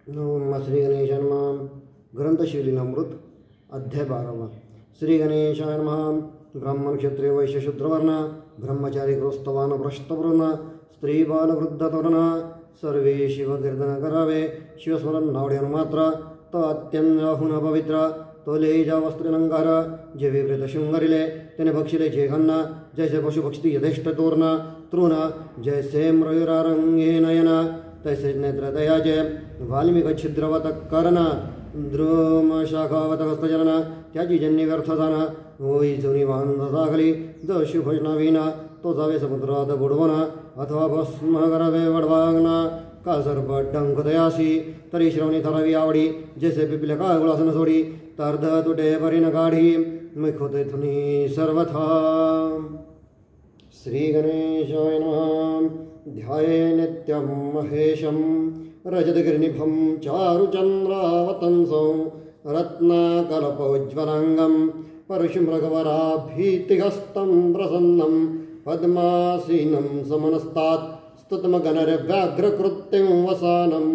नमः श्री गणेशाय नमः। ग्रंथ श्रीलीलामृत अध्याय 12। श्री गणेशाय नमः। ब्राह्मण क्षत्रिय वैश्य शूद्रवर्ण ब्रह्मचारी गृहस्थवान भ्रष्टवर्ण स्त्री बाल वृद्ध तरुण सर्वे शिवकीर्तन करावे। शिवस्मरण नावड्यान मात्र तो अत्यंत पवित्र तो लेजा वस्त्रलंकार जे विपरीत शृंगारिले त्याने भक्षिले जे घन्न जैसे पशु भक्षिती यथेष्ट तोरण तृण जैसे मयूरारंगे नयन तैसे नेत्र दयाजे वाल्मिक छिद्रवत कर्ण द्रुम शाखावत हस्तजनन त्याची जन्य व्यर्थधान होई जुनी वांधसाखली ज शुभजनावीना तो जावे समुद्रात बुडवण अथवा भस्म करावे वडवागना का सर्प डंक दयासी तरी श्रवणी थरावी आवडी जैसे पिपिले का गुळासन सोडी तर्ध तुटे परिन काढी मुख होते थुनी सर्वथा। श्री गणेशाय नमः। ध्याये नित्यं महेशं रजतगिरिनिभं चारुचन्द्रावतंसं रत्नाकल्पोज्ज्वलाङ्गं परशुमृगवराभीतिहस्तं प्रसन्नं पद्मासीनं समनस्तात् स्तुतमगणरव्याघ्रकृत्यं वसानं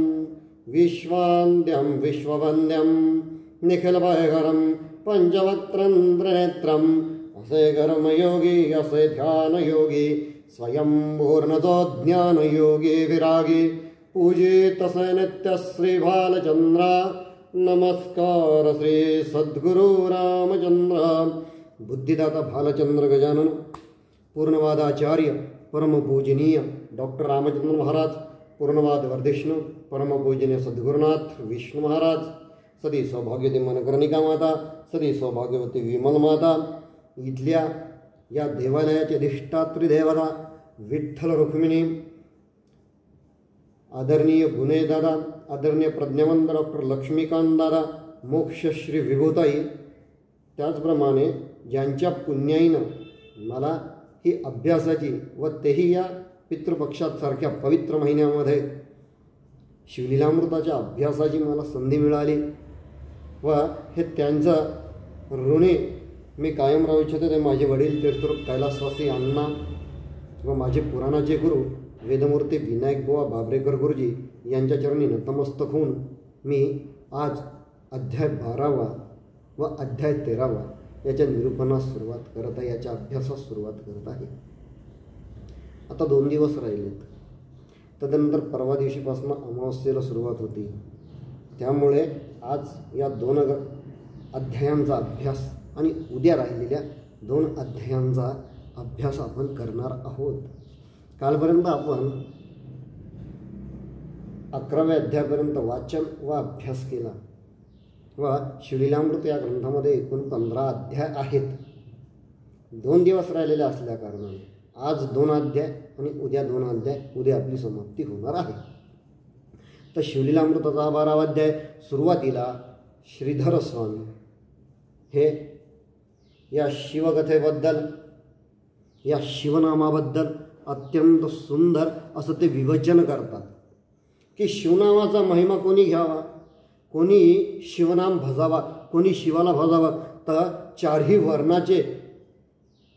विश्वान्द्यं विश्ववन्द्यं निखिलभयहरं पञ्चवक्त्रं त्रिनेत्रम् असेकर्म योगी असे ध्यान योगी स्वयं पूर्णतो ज्ञान योगी विरागी पूजित स नित्य श्री बालचंद्र नमस्कार श्री सद्गुरु रामचंद्र। बुद्धिदाता भालचंद्र गजानन पूर्णवादाचार्य परम पूजनीय डॉक्टर रामचंद्र महाराज पूर्णवाद वर्धिष्णु परम पूजनीय सद्गुरुनाथ विष्णु महाराज सदी सौभाग्यवती मनकर्णिका माता सदी सौभाग्यवती विमल माता इथल्या या देवालयाचे अधिष्ठात्री देवता विठ्ठल रुक्मिणी आदरणीय गुणेदादा आदरणीय प्रज्ञावंत डॉक्टर लक्ष्मीकांत दादा मोक्षश्री विभूताई त्याचप्रमाणे ज्यांच्या पुण्याईनं मला ही अभ्यासाची व तेही या पितृपक्षात सारख्या पवित्र महिन्यामध्ये शिवलीलामृताच्या अभ्यासाची मला संधी मिळाली व हे त्यांचं ऋणी मी कायम राहू इच्छितो ते माझे वडील तीर्थरूप कैलासवासी अण्णा व माझे पुराणाचे गुरु वेदमूर्ती विनायक बुवा बाबरेकर गुरुजी यांच्या चरणी नतमस्तक होऊन मी आज अध्याय 12वा व अध्याय 13वा याच्या निरूपणास सुरुवात करत आहे, याच्या अभ्यासास सुरुवात करत आहे। आता 2 दिवस राहिलेत, तदनंतर परवा दिवशीपासून अमावस्येला सुरुवात होती। त्यामुळे आज या 2 अध्यायांचा अभ्यास आणि उद्या राहिलेल्या 2 अध्यायांचा अभ्यास आपण करणार आहोत। कालपर्यंत आपण 11व्या अध्यायापर्यंत वाचन व अभ्यास केला व शिवलीलामृत या ग्रंथामध्ये एकूण 15 अध्याय आहेत। 2 दिवस राहिलेले असल्या कारणाने आज 2 अध्याय आणि उद्या 2 अध्याय, उद्या आपली समाप्ती होणार आहे। तर शिवलीलामृताचा 12वा अध्याय सुरुवातीला श्रीधर स्वामी हे या शिवकथेबद्दल या शिवनामाबद्दल अत्यंत सुंदर असं ते विवचन करतात की शिवनामाचा महिमा कोणी घ्यावा, कोणी शिवनाम भजावा, कोणी शिवाला भजावा, तर 4ही वर्णाचे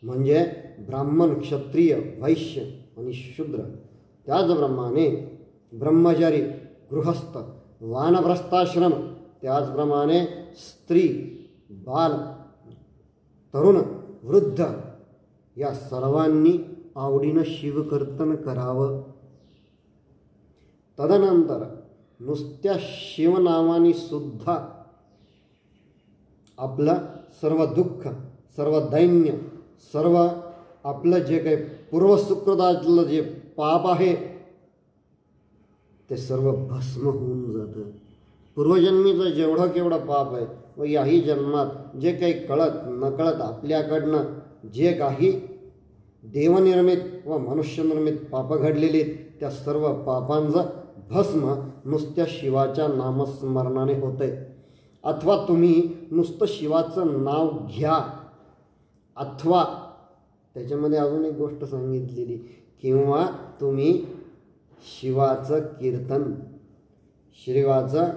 म्हणजे ब्राह्मण क्षत्रिय वैश्य आणि शूद्र त्याचप्रमाणे ब्रह्मचारी गृहस्थ वानप्रस्थाश्रम त्याचप्रमाणे स्त्री बाल तरुण वृद्ध या सर्वांनी आवडीनं शिवकीर्तन करावं। तदनंतर नुसत्या शिवनामाने सुद्धा आपलं सर्व दुःख सर्व दैन्य सर्व आपलं जे काही पूर्वसुकृतातलं जे पाप आहे ते सर्व भस्म होऊन जातं। पूर्वजन्मीचं जेवढं केवढं पाप आहे व याही जन्मात जे काही कळत नकळत आपल्याकडनं जे काही देवनिर्मित व मनुष्यनिर्मित पाप घडलेली त्या सर्व पापांचं भस्म नुसत्या शिवाच्या नामस्मरणाने होते। अथवा तुम्ही नुसतं शिवाचं नाव घ्या अथवा त्याच्यामध्ये अजून एक गोष्ट सांगितलेली किंवा तुम्ही शिवाचं कीर्तन शिवाचं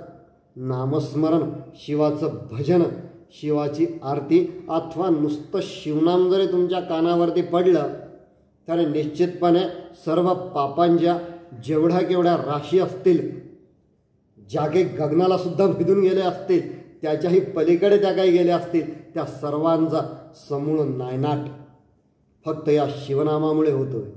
नामस्मरण शिवाचं भजन शिवाची आरती अथवा नुसतं शिवनाम जरी तुमच्या कानावरती पडलं तर निश्चितपणे सर्व पापांच्या जेवढ्या केवढ्या राशी असतील ज्या काही गगनाला सुद्धा भेदून गेले असतील, त्याच्याही पलीकडे त्या काही गेल्या असतील, त्या सर्वांचा समूळ नायनाट फक्त या शिवनामामुळे होतोय.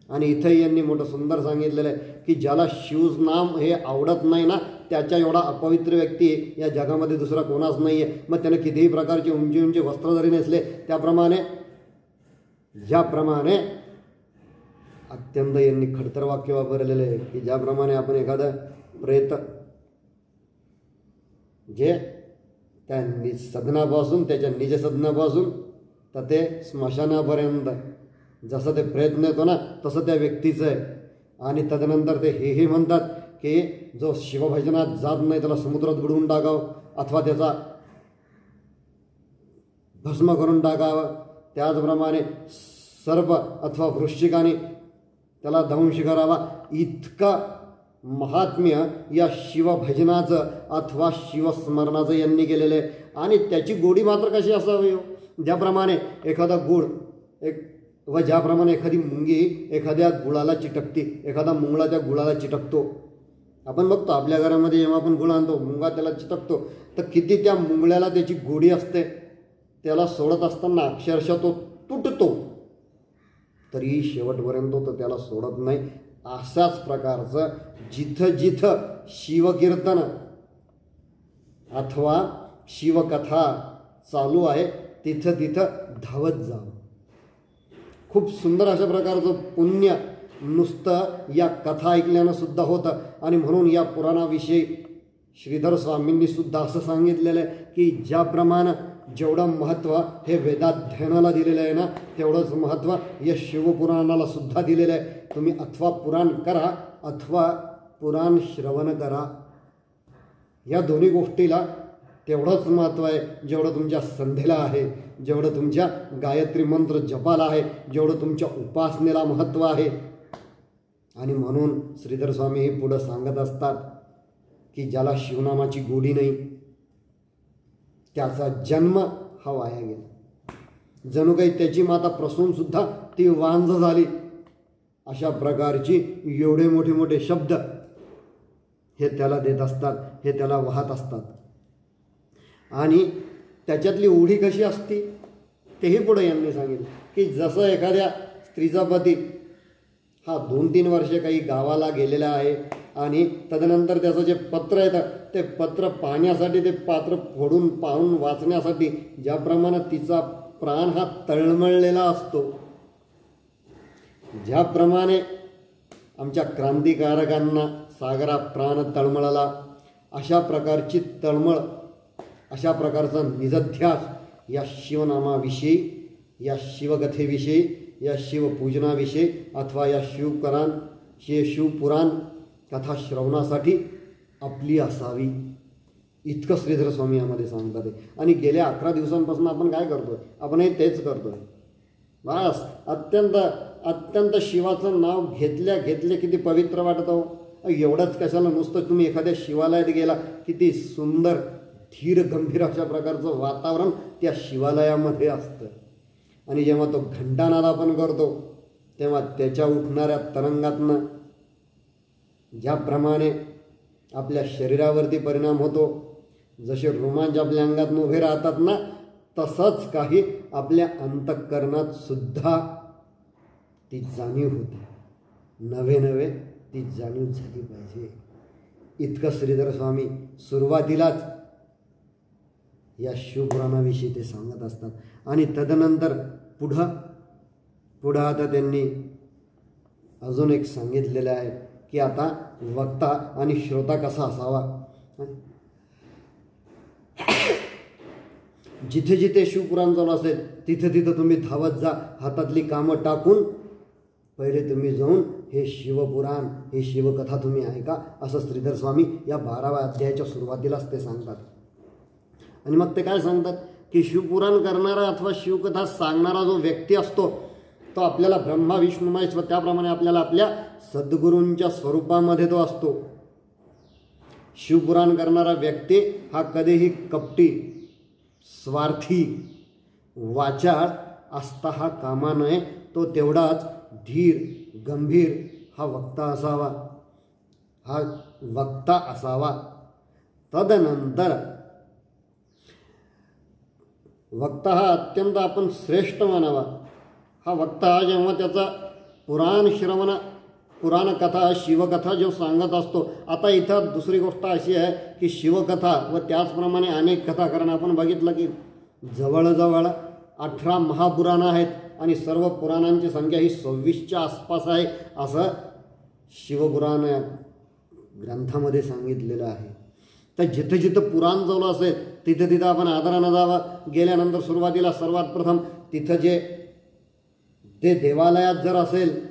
आणि इथंही यांनी मोठं सुंदर सांगितलेलं आहे की ज्याला शिवनाम हे आवडत नाही ना, त्याच्या एवढा अपवित्र व्यक्ती या जगामध्ये दुसरा कोणाच नाही आहे. मग त्याने कितीही प्रकारचे उंची उंची वस्त्र जरी नेसले, त्याप्रमाणे ज्याप्रमाणे अत्यंत यांनी खडतर वाक्य वापरलेलं आहे की ज्याप्रमाणे आपण एखादं प्रेत जे त्या सदनापासून, त्याच्या निज सदनापासून तर ते स्मशानापर्यंत जसं ते प्रयत्न येतो ना, तसं त्या व्यक्तीचं आहे. आणि तदनंतर ते हेही म्हणतात की जो शिवभजनात जात नाही त्याला समुद्रात बुडवून टाकावं अथवा त्याचा भस्म करून टाकावं. त्याचप्रमाणे सर्प अथवा वृश्चिकाने त्याला दंश करावा. इतका महात्म्य या शिवभजनाचं अथवा शिवस्मरणाचं यांनी केलेलं आहे. आणि त्याची गोडी मात्र कशी असावी हो? ज्याप्रमाणे एखादा गुळ व ज्याप्रमाणे एखादी मुंगी एखाद्या गुळाला चिटकते, एखादा मुंगळा त्या गुळाला चिटकतो. आपण बघतो आपल्या घरामध्ये जेव्हा आपण गुळ आणतो, मुंगा त्याला चिटकतो, तर किती त्या मुंगळ्याला त्याची गोडी असते. त्याला सोडत असताना अक्षरशः तो तुटतो, तरी शेवटपर्यंत तो त्याला सोडत नाही. अशाच प्रकारचं जिथं जिथं शिवकीर्तन अथवा शिवकथा चालू आहे तिथं तिथं धावत जावं. खूप सुंदर अशा प्रकारचं पुण्य नुसतं या कथा ऐकल्यानं सुद्धा होतं. आणि म्हणून या पुराणाविषयी श्रीधर स्वामींनी सुद्धा असं सांगितलेलं आहे की ज्याप्रमाणे जेवढं महत्त्व हे वेदाध्ययनाला दिलेलं आहे ना, तेवढंच महत्त्व या शिवपुराणाला सुद्धा दिलेलं आहे. तुम्ही अथवा पुराण करा अथवा पुराण श्रवण करा, या दोन्ही गोष्टीला तेवढंच महत्त्व आहे जेवढं तुमच्या संध्येला आहे, जेवढं तुमच्या गायत्री मंत्र जपाला आहे, जेवढं तुमच्या उपासनेला महत्त्व आहे. आणि म्हणून श्रीधर स्वामी हे पुढं सांगत असतात की ज्याला शिवनामाची गोडी नाही त्याचा जन्म हा वाया गेला. जणू काही त्याची माता प्रसूनसुद्धा ती वांझ झाली. अशा प्रकारची एवढे मोठे मोठे शब्द हे त्याला देत असतात, हे त्याला वाहत असतात. आणि त्याच्यातली ओढी कशी असती तेही पुढे यांनी सांगितलं की जसं एखाद्या स्त्रीचा पती हा 2-3 वर्षे काही गावाला गेलेला आहे आणि तदनंतर त्याचं जे पत्र येतं ते पत्र पाहण्यासाठी, ते पात्र फोडून पाहून वाचण्यासाठी ज्याप्रमाणे तिचा प्राण हा तळमळलेला असतो, ज्याप्रमाणे आमच्या क्रांतिकारकांना सागरा प्राण तळमळला, अशा प्रकारची तळमळ, अशा प्रकारचा निजध्यास या शिवनामाविषयी, या शिवकथेविषयी, या शिवपूजनाविषयी अथवा या शिवपुराण कथा श्रवणासाठी आपली असावी. इतकं श्रीधर स्वामी यामध्ये सांगतात. आणि गेल्या 11 दिवसांपासून आपण काय करतोय? आपणही तेच करतोय. बस अत्यंत शिवाचं नाव घेतले किती पवित्र वाटतं. एवढंच कशाला, नुसतं तुम्ही एखाद्या शिवालयात गेला, किती सुंदर धीर गंभीर अशा प्रकारचं वातावरण त्या शिवालयामध्ये असतं. आणि जेव्हा तो घंटानाद आपण करतो तेव्हा त्याच्या उठणाऱ्या तरंगातनं ज्याप्रमाणे आपल्या शरीरावरती परिणाम होतो, जसे रोमांच आपल्या अंगातून उभे राहतात ना, तसंच काही आपल्या अंतःकरणात सुद्धा ती जाणीव होते. नवे ती जाणीव झाली पाहिजे. इतकं श्रीधर स्वामी सुरुवातीलाच या शिवपुराणाविषयी ते सांगत असतात. आणि तदनंतर पुढं आता त्यांनी अजून एक सांगितलेलं आहे की आता वक्ता आणि श्रोता कसा असावा. जिथे जिथे शिवपुराण चालू असेल तिथे तुम्ही धावत जा. हातातली कामं टाकून पहिले तुम्ही जाऊन हे शिवपुराण, हे शिवकथा तुम्ही ऐका, असं श्रीधर स्वामी या 12व्या अध्यायाच्या सुरुवातीलाच ते सांगतात. आणि मग ते काय सांगतात की शिवपुराण करणारा अथवा शिवकथा सांगणारा जो व्यक्ती असतो तो आपल्याला ब्रह्मा विष्णू महेश व त्याप्रमाणे आपल्याला आपल्या सद्गुरूंच्या स्वरूपामध्ये तो असतो. शिवपुराण करणारा व्यक्ती हा कधीही कपटी, स्वार्थी, वाचाळ असता हा कामा नये. तो तेवढाच धीर गंभीर हा वक्ता असावा. हा वक्ता असावा. तदनंतर वक्ता हा अत्यंत आपण श्रेष्ठ मानावा. हा वक्ता हा जेव्हा त्याचा पुराण कथा शिवकथा जो सांगत असतो. आता इथं दुसरी गोष्ट अशी आहे की शिवकथा व त्याचप्रमाणे अनेक कथा, कारण आपण बघितलं की जवळजवळ 18 महापुराणं आहेत आणि सर्व पुराणांची संख्या ही 26च्या आसपास आहे असं शिवपुराण ग्रंथामध्ये सांगितलेलं आहे. तर जिथं जिथं पुराण चालू असेल तिथं तिथं आपण आदरानं जावं. गेल्यानंतर सुरुवातीला सर्वात प्रथम तिथं ते देवालयात जर असेल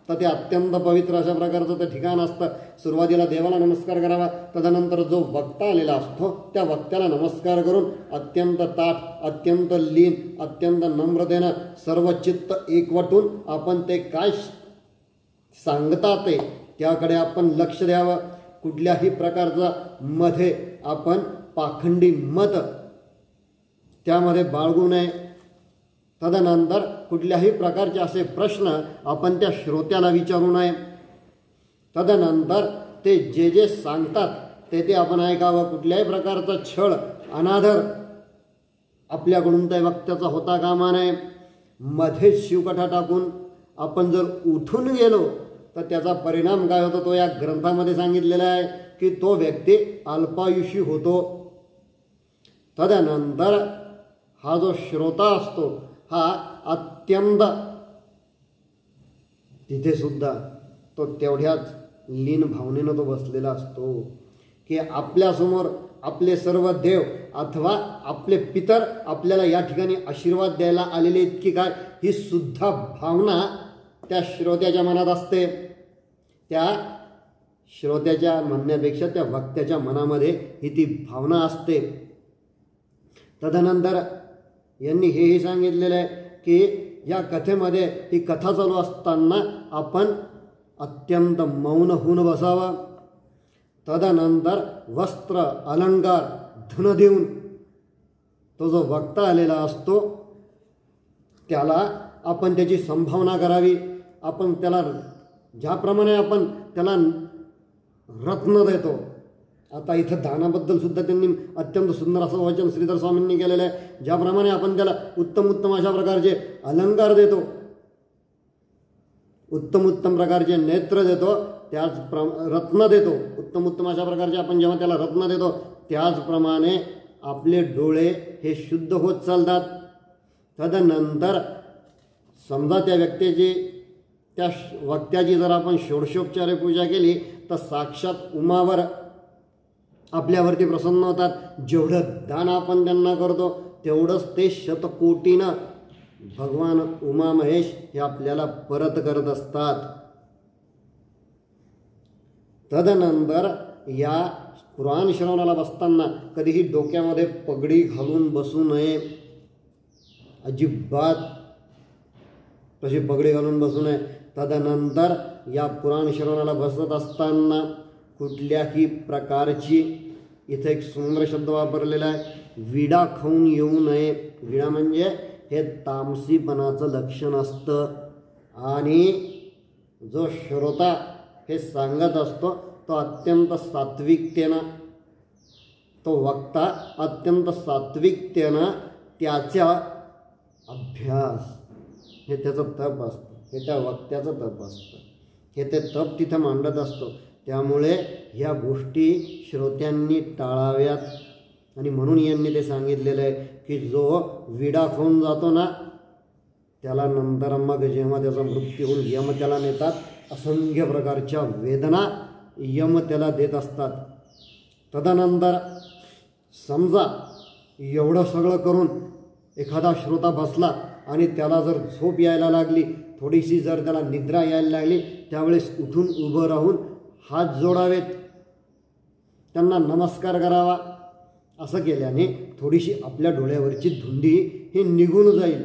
तर ते अत्यंत पवित्र अशा प्रकारचं ते ठिकाण असतं. सुरुवातीला देवाला नमस्कार करावा. तदनंतर जो वक्ता आलेला असतो त्या वक्त्याला नमस्कार करून अत्यंत ताठ, अत्यंत लीन, अत्यंत नम्रतेनं सर्व चित्त एकवटून आपण ते काय सांगतात ते त्याकडे आपण लक्ष द्यावं. कुठल्याही प्रकारचं मध्ये आपण पाखंडी मत त्यामध्ये बाळगू नये. तदनंतर कुठल्याही प्रकारचे असे प्रश्न आपण त्या श्रोत्याला विचारू नये. तदनंतर ते जे सांगतात ते आपण ऐकावं. कुठल्याही प्रकारचा छळ अनादर आपल्याकडून त्या वक्त्याचा होता कामा नये. मध्येच शिवकथा टाकून आपण जर उठून गेलो तर त्याचा परिणाम काय होतो तो या ग्रंथामध्ये सांगितलेला आहे की तो व्यक्ती अल्पायुषी होतो. तदनंतर हा जो श्रोता असतो हा अत्यंत तिथे सुद्धा तो तेवढ्याच लीन भावनेनं तो बसलेला असतो की आपल्यासमोर आपले सर्व देव अथवा आपले पितर आपल्याला या ठिकाणी आशीर्वाद द्यायला आलेले इतकी काय ही सुद्धा भावना त्या श्रोत्याच्या मनात असते. त्या श्रोत्याच्या म्हणण्यापेक्षा त्या वक्त्याच्या मनामध्ये ही ती भावना असते. तदनंतर यांनी हेही सांगितलेलं आहे की या कथेमध्ये ही कथा चालू असताना आपण अत्यंत मौन होऊन बसावं. तदनंतर वस्त्र अलंकार धन देऊन तो जो वक्ता आलेला असतो त्याला आपण त्याची संभावना करावी. आपण त्याला ज्याप्रमाणे आपण त्याला रत्न देतो. आता इथं दानाबद्दल सुद्धा त्यांनी अत्यंत सुंदर असं वचन श्रीधर स्वामींनी केलेलं आहे. ज्याप्रमाणे आपण त्याला उत्तम उत्तम अशा प्रकारचे अलंकार देतो, उत्तम उत्तम प्रकारचे नेत्र देतो, त्याच रत्न देतो, उत्तम उत्तम अशा प्रकारचे आपण जेव्हा त्याला रत्न देतो त्याचप्रमाणे आपले डोळे हे शुद्ध होत चालतात. तदनंतर समजा त्या व्यक्तीची त्या वक्त्याची जर आपण षोडशोपचारे पूजा केली तर साक्षात उमावर आपल्यावरती प्रसन्न होतात. जेवढं दान आपण त्यांना करतो तेवढंच ते शतकोटीनं भगवान उमा महेश हे आपल्याला परत करत असतात. तदनंतर या पुराण श्रवणाला बसताना कधीही डोक्यामध्ये पगडी घालून बसू नये. अजिबात तशी पगडी घालून बसू नये. तदनंतर या पुराण श्रवणाला बसत असताना कुठल्याही प्रकारची इथे एक सुंदर शब्द वापरलेला आहे विडा खाऊन येऊ नये. विडा म्हणजे हे तामसीपणाचं लक्षण असतं. आणि जो श्रोता हे सांगत असतो तो अत्यंत सात्विकतेनं, तो वक्ता अत्यंत सात्विकतेनं त्याचा अभ्यास हे त्याचं तप असतं, हे त्या वक्त्याचं तप असतं, हे ते तप तिथं मांडत असतो. त्यामुळे ह्या गोष्टी श्रोत्यांनी टाळाव्यात. आणि म्हणून यांनी ते सांगितलेलं आहे की जो विडा खाऊन जातो ना त्याला नंतर मग जेव्हा त्याचा मृत्यू होऊन यम त्याला नेतात, असंख्य प्रकारच्या वेदना यम त्याला देत असतात. तदनंतर समजा एवढं सगळं करून एखादा श्रोता बसला आणि त्याला जर झोप यायला लागली, थोडीशी जर त्याला निद्रा यायला लागली, त्यावेळेस उठून उभं राहून हात जोडावेत, त्यांना नमस्कार करावा. असं केल्याने थोडीशी आपल्या डोळ्यावरची धुंदी ही निघून जाईल.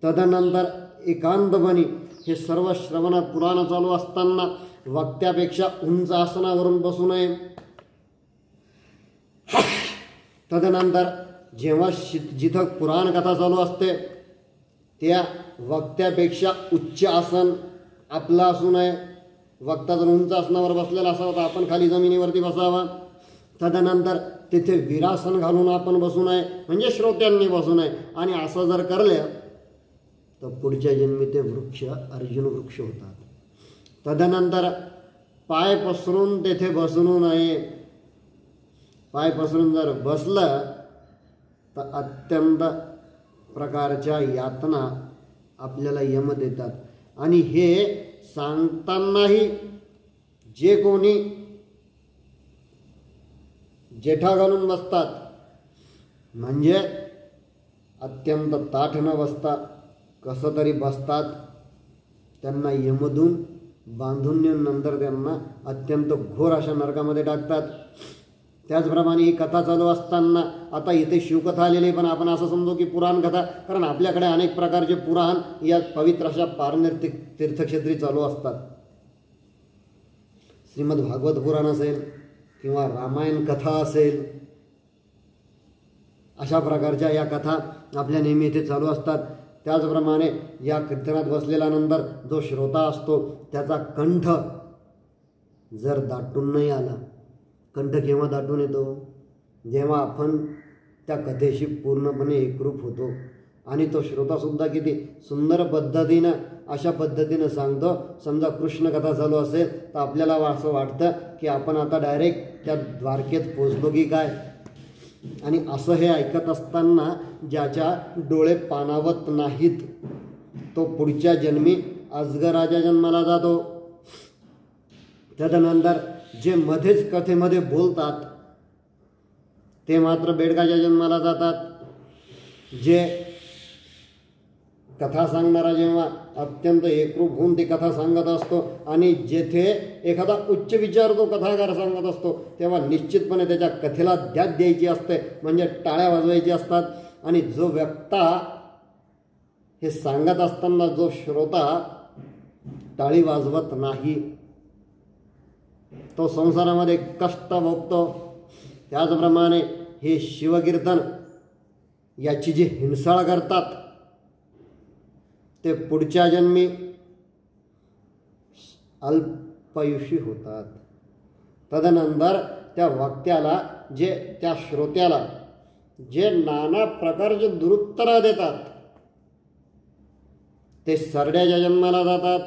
तदनंतर एकांतपणी हे सर्व श्रवण पुराण चालू असताना वक्त्यापेक्षा उंच आसनावरून बसू नये. तदनंतर जेव्हा जिथं पुराण कथा चालू असते त्या वक्त्यापेक्षा उच्च आसन आपलं असू नये. वक्ता जर उंच आसनावर बसलेला असावा तर आपण खाली जमिनीवरती बसावा. तदनंतर तिथे विरासन घालून आपण बसू नये, म्हणजे श्रोत्यांनी बसू नये. आणि असं जर करले तर पुढच्या जन्मी ते वृक्ष अर्जुन वृक्ष होतात. तदनंतर पाय पसरून तेथे बसू नये. पाय पसरून जर बसलं तर अत्यंत प्रकारच्या यातना आपल्याला यम देतात. आणि हे सांगतानाही जे कोणी जेठा घालून बसतात, म्हणजे अत्यंत ताठ न बसता कसं तरी बसतात, त्यांना यमदून बांधून नेऊन नंतर त्यांना अत्यंत घोर अशा नरकामध्ये टाकतात. त्याचप्रमाणे ही कथा चालू असताना आता इथे शिवकथा आलेली, पण आपण असं समजू की पुराण कथा, कारण आपल्याकडे अनेक प्रकारचे पुराण या पवित्र अशा पारनेर तीर्थक्षेत्री चालू असतात. श्रीमद भागवत पुराण असेल किंवा रामायण कथा असेल, अशा प्रकारच्या या कथा आपल्या नेहमी इथे चालू असतात. त्याचप्रमाणे या कीर्तनात बसलेल्यानंतर जो श्रोता असतो त्याचा कंठ जर दाटून नाही आला, कंठ केव्हा दाटून येतो? जेव्हा आपण त्या कथेशी पूर्णपणे एकरूप होतो. आणि तो श्रोतासुद्धा किती सुंदर पद्धतीनं अशा पद्धतीनं सांगतो. समजा कृष्ण कथा चालू असेल तर आपल्याला असं वाटतं की आपण आता डायरेक्ट त्या द्वारकेत पोचलो की काय. आणि असं हे ऐकत असताना ज्याच्या डोळे पाणावत नाहीत तो पुढच्या जन्मी अजगराच्या जन्माला जातो. तदनंतर जे मध्येच कथेमध्ये बोलतात ते मात्र बेडकाच्या जन्माला जातात. जे कथा सांगणारा जेव्हा अत्यंत एकरूप होऊन ती कथा सांगत असतो आणि जेथे एखादा उच्च विचार तो कथाकार सांगत असतो तेव्हा निश्चितपणे त्याच्या कथेला द्यात द्यायची असते, म्हणजे टाळ्या वाजवायची असतात. आणि जो वक्ता हे सांगत असताना जो श्रोता टाळी वाजवत नाही तो संसारामध्ये कष्ट भोगतो. त्याचप्रमाणे हे शिवकीर्तन याची जी हिंसाळ करतात ते पुढच्या जन्मी अल्पायुषी होतात. तदनंतर त्या वक्त्याला त्या श्रोत्याला जे नाना प्रकारचे दुरुत्तरं देतात ते सरड्याच्या जन्माला जातात.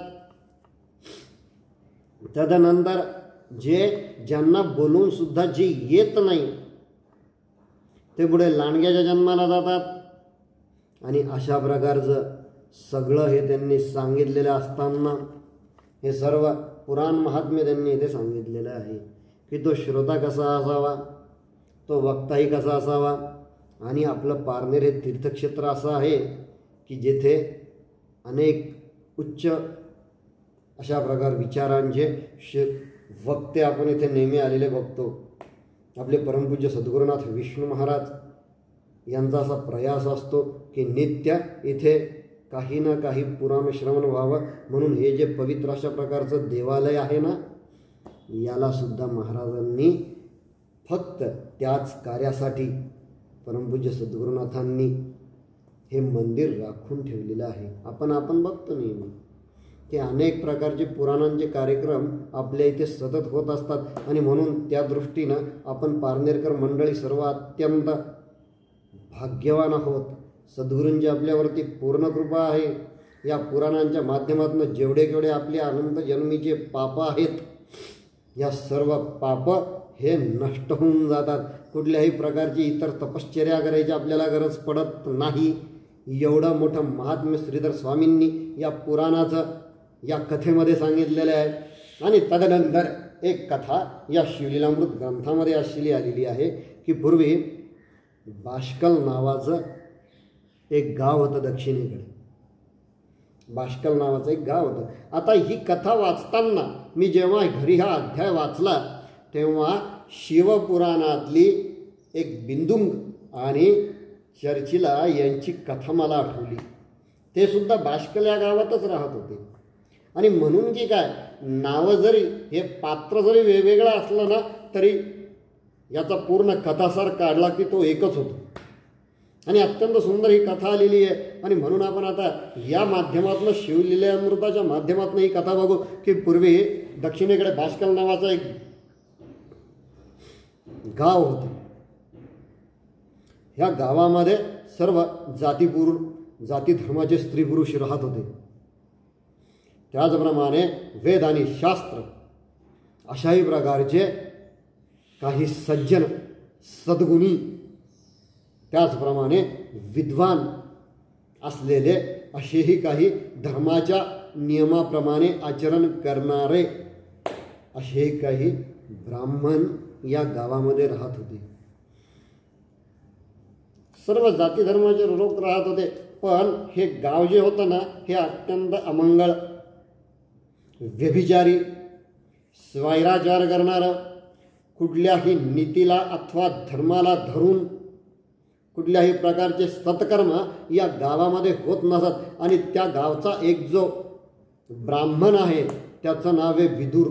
तदनंतर ज्यांना बोलून सुद्धा जे येत नाही ते पुढे लांडग्याच्या जन्माला जातात. आणि अशा प्रकारचं सगळं हे त्यांनी सांगितलेलं असताना हे सर्व पुराण महात्म्य त्यांनी इथे सांगितलेलं आहे की तो श्रोता कसा असावा, तो वक्ताही कसा असावा. आणि आपलं पारनेर हे तीर्थक्षेत्र असं आहे की जेथे अनेक उच्च अशा प्रकार विचारांचे वक्ते आपण इथे नेहमी आलेले बघतो. आपले परमपूज्य सद्गुरुनाथ विष्णू महाराज यांचा असा प्रयास असतो की नित्य इथे काही ना काही पुराण श्रवण व्हावं. म्हणून हे जे पवित्र अशा प्रकारचं देवालय आहे ना, यालासुद्धा महाराजांनी फक्त त्याच कार्यासाठी परमपूज्य सद्गुरुनाथांनी हे मंदिर राखून ठेवलेलं आहे. आपण बघतो नेहमी की अनेक प्रकारचे पुराणांचे कार्यक्रम आपल्या इथे सतत होत असतात. आणि म्हणून त्या दृष्टीनं आपण पारनेरकर मंडळी सर्व अत्यंत भाग्यवान आहोत. सद्गुरूंची आपल्यावरती पूर्ण कृपा आहे. या पुराणांच्या माध्यमातून जेवढे आपले अनंत जन्मीचे पाप आहेत या सर्व पाप हे नष्ट होऊन जातात. कुठल्याही प्रकारची इतर तपश्चर्या करायची आपल्याला गरज पडत नाही. एवढं मोठं महात्म्य श्रीधर स्वामींनी या पुराणाचं या कथेमध्ये सांगितलेलं आहे. आणि तदनंतर एक कथा या शिवलीलामृत ग्रंथामध्ये अशी आलेली आहे की पूर्वी बाष्कल नावाचं एक गाव होतं दक्षिणेकडे. बाष्कल नावाचं एक गाव होतं. आता ही कथा वाचताना मी जेव्हा घरी हा अध्याय वाचला तेव्हा शिवपुराणातली एक बिंदुंग आणि चर्चिला यांची कथा मला आठवली. ते सुद्धा बाष्कल या गावातच राहत होते. आणि म्हणून की काय, नावं जरी हे पात्र जरी वेगवेगळं असलं ना तरी याचा पूर्ण कथासार काढला की तो एकच होतो. आणि अत्यंत सुंदर ही कथा आलेली आहे. आणि म्हणून आपण आता या माध्यमातून शिवलीलामृताच्या माध्यमातून ही कथा बघू की पूर्वी दक्षिणेकडे भास्कल नावाचं एक गाव होतं. ह्या गावामध्ये सर्व जाती धर्माचे स्त्री पुरुष राहत होते. त्याचप्रमाणे वेद आणि शास्त्र अशाही प्रकारचे काही सज्जन सद्गुणी त्याचप्रमाणे विद्वान असलेले असेही काही धर्माच्या नियमाप्रमाणे आचरण करणारे असे काही ब्राह्मण या गावामध्ये राहत होते. सर्व जाती धर्माचे लोक राहत होते. पण हे गाव जे होतं ना हे अत्यंत अमंगळ, व्यभिचारी, स्वैराचार करणारं, कुठल्याही नीतीला अथवा धर्माला धरून कुठल्याही प्रकारचे सत्कर्म या गावामध्ये होत नसत. आणि त्या गावचा एक जो ब्राह्मण आहे त्याचं नाव आहे विदुर.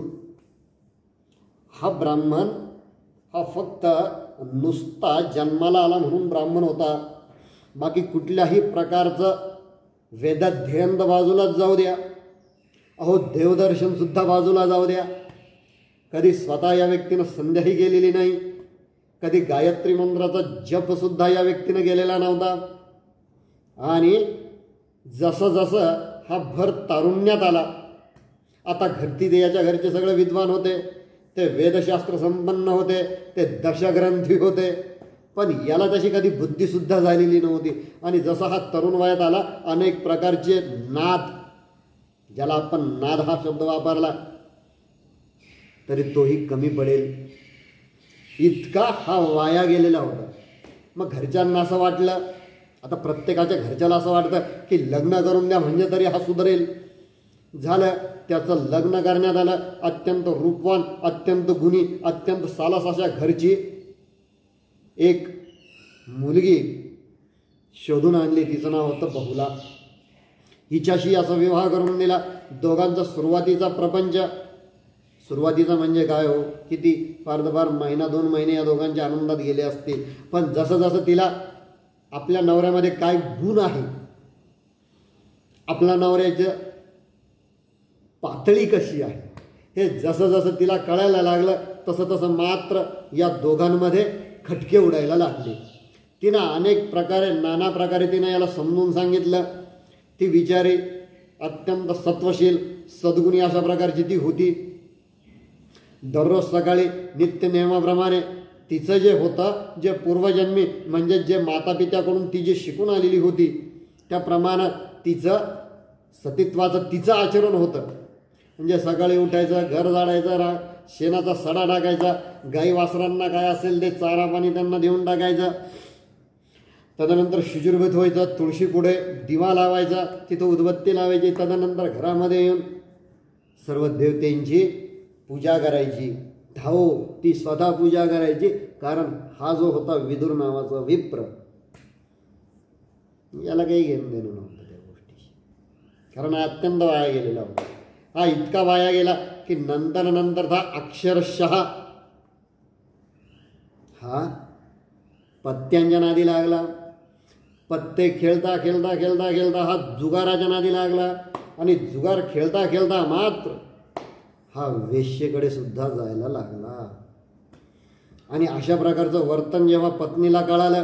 हा ब्राह्मण हा फक्त नुसता जन्माला आला म्हणून ब्राह्मण होता. बाकी कुठल्याही प्रकारचं वेदाध्ययन बाजूलाच जाऊ द्या, अहो देवदर्शनसुद्धा बाजूला जाऊ द्या, कधी स्वतः या व्यक्तीनं संध्याही गेलेली नाही, कधी गायत्री मंत्राचा जपसुद्धा या व्यक्तीनं गेलेला नव्हता. आणि जसं जसं हा भर तारुण्यात आला, आता घरतीदेयाच्या घरचे सगळे विद्वान होते, ते वेदशास्त्र संपन्न होते, ते दशग्रंथी होते, पण याला तशी कधी बुद्धीसुद्धा झालेली नव्हती. आणि जसा हा तरुण वयात आला अनेक प्रकारचे नाद, ज्याला आपण नाद हा शब्द वापरला तरी तोही कमी पडेल इतका हा वाया गेलेला होता. मग घरच्यांना असं वाटलं, आता प्रत्येकाच्या घरच्याला असं वाटतं की लग्न करून द्या म्हणजे तरी हा सुधरेल. झालं, त्याचं लग्न करण्यात आलं. अत्यंत रूपवान, अत्यंत गुणी, अत्यंत सालास अशा घरची एक मुलगी शोधून आणली. तिचं नाव होतं बहुला. हिच्याशी असा विवाह करून दिला. दोघांचा सुरुवातीचा प्रपंच, सुरुवातीचा म्हणजे काय हो, किती फार तर फार महिना 2 महिने या दोघांच्या आनंदात गेले असतील. पण जसं जसं तिला आपल्या नवऱ्यामध्ये काय गुण आहे, आपल्या नवऱ्याचं पातळी कशी आहे हे जसं जसं तिला कळायला लागलं तसं तसं मात्र या दोघांमध्ये खटके उडायला लागले. तिनं अनेक प्रकारे, नाना प्रकारे तिनं याला समजून सांगितलं. ती बिचारी अत्यंत सत्वशील, सद्गुणी अशा प्रकारची ती होती. दररोज सकाळी नित्यनियमाप्रमाणे तिचं जे होतं, जे पूर्वजन्मी म्हणजे जे मातापित्याकडून ती जी शिकून आलेली होती त्याप्रमाणे तिचं सतीत्वाचं तिचं आचरण होतं. म्हणजे सकाळी उठायचं, घर झाडायचं, शेणाचा सडा टाकायचा, गाई वासरांना काय असेल ते चारा पाणी त्यांना देऊन टाकायचं. तदनंतर शुचिर्भूत व्हायचं, तुळशी पुढे दिवा लावायचा, तिथं उदबत्ती लावायची. तदनंतर घरामध्ये येऊन सर्व देवतेंची पूजा करायची. धावो ती स्वतः पूजा करायची, कारण हा जो होता विदुर नावाचा विप्र, याला काही घेणं देणं नव्हतं त्या गोष्टीशी, कारण हा अत्यंत वाया गेलेला होता. हा इतका वाया गेला की नंतर हा अक्षरशः हा पत्त्यांच्या नादी लागला. पत्ते खेळता खेळता खेळता खेळता हा जुगाराच्या नादी लागला. आणि जुगार खेळता खेळता मात्र हा वेश्येकडे सुद्धा जायला लागला. आणि अशा प्रकारचं वर्तन जेव्हा पत्नीला कळालं,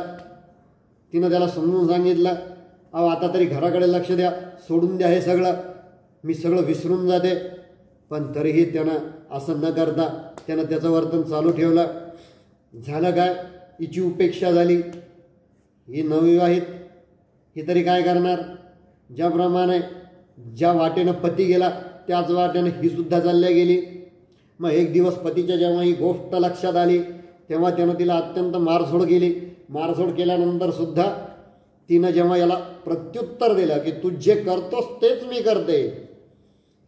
तिनं त्याला समजून सांगितलं, अहो आता तरी घराकडे लक्ष द्या, सोडून द्या हे सगळं, मी सगळं विसरून जाते. पण तरीही त्यानं असं न करता त्यानं त्याचं वर्तन चालू ठेवलं. झालं काय, हिची उपेक्षा झाली. ही नवविवाहित, ही तरी काय करणार. ज्याप्रमाणे ज्या वाटेनं पती गेला त्याच वाटेनं ही सुद्धा चालल्या गेली. मग एक दिवस पतीच्या जेव्हा ही गोष्ट लक्षात आली तेव्हा त्यानं तिला अत्यंत मारझोड केली. मारझोड केल्यानंतर सुद्धा तिनं जेव्हा याला प्रत्युत्तर दिलं की तू जे करतोस तेच मी करते,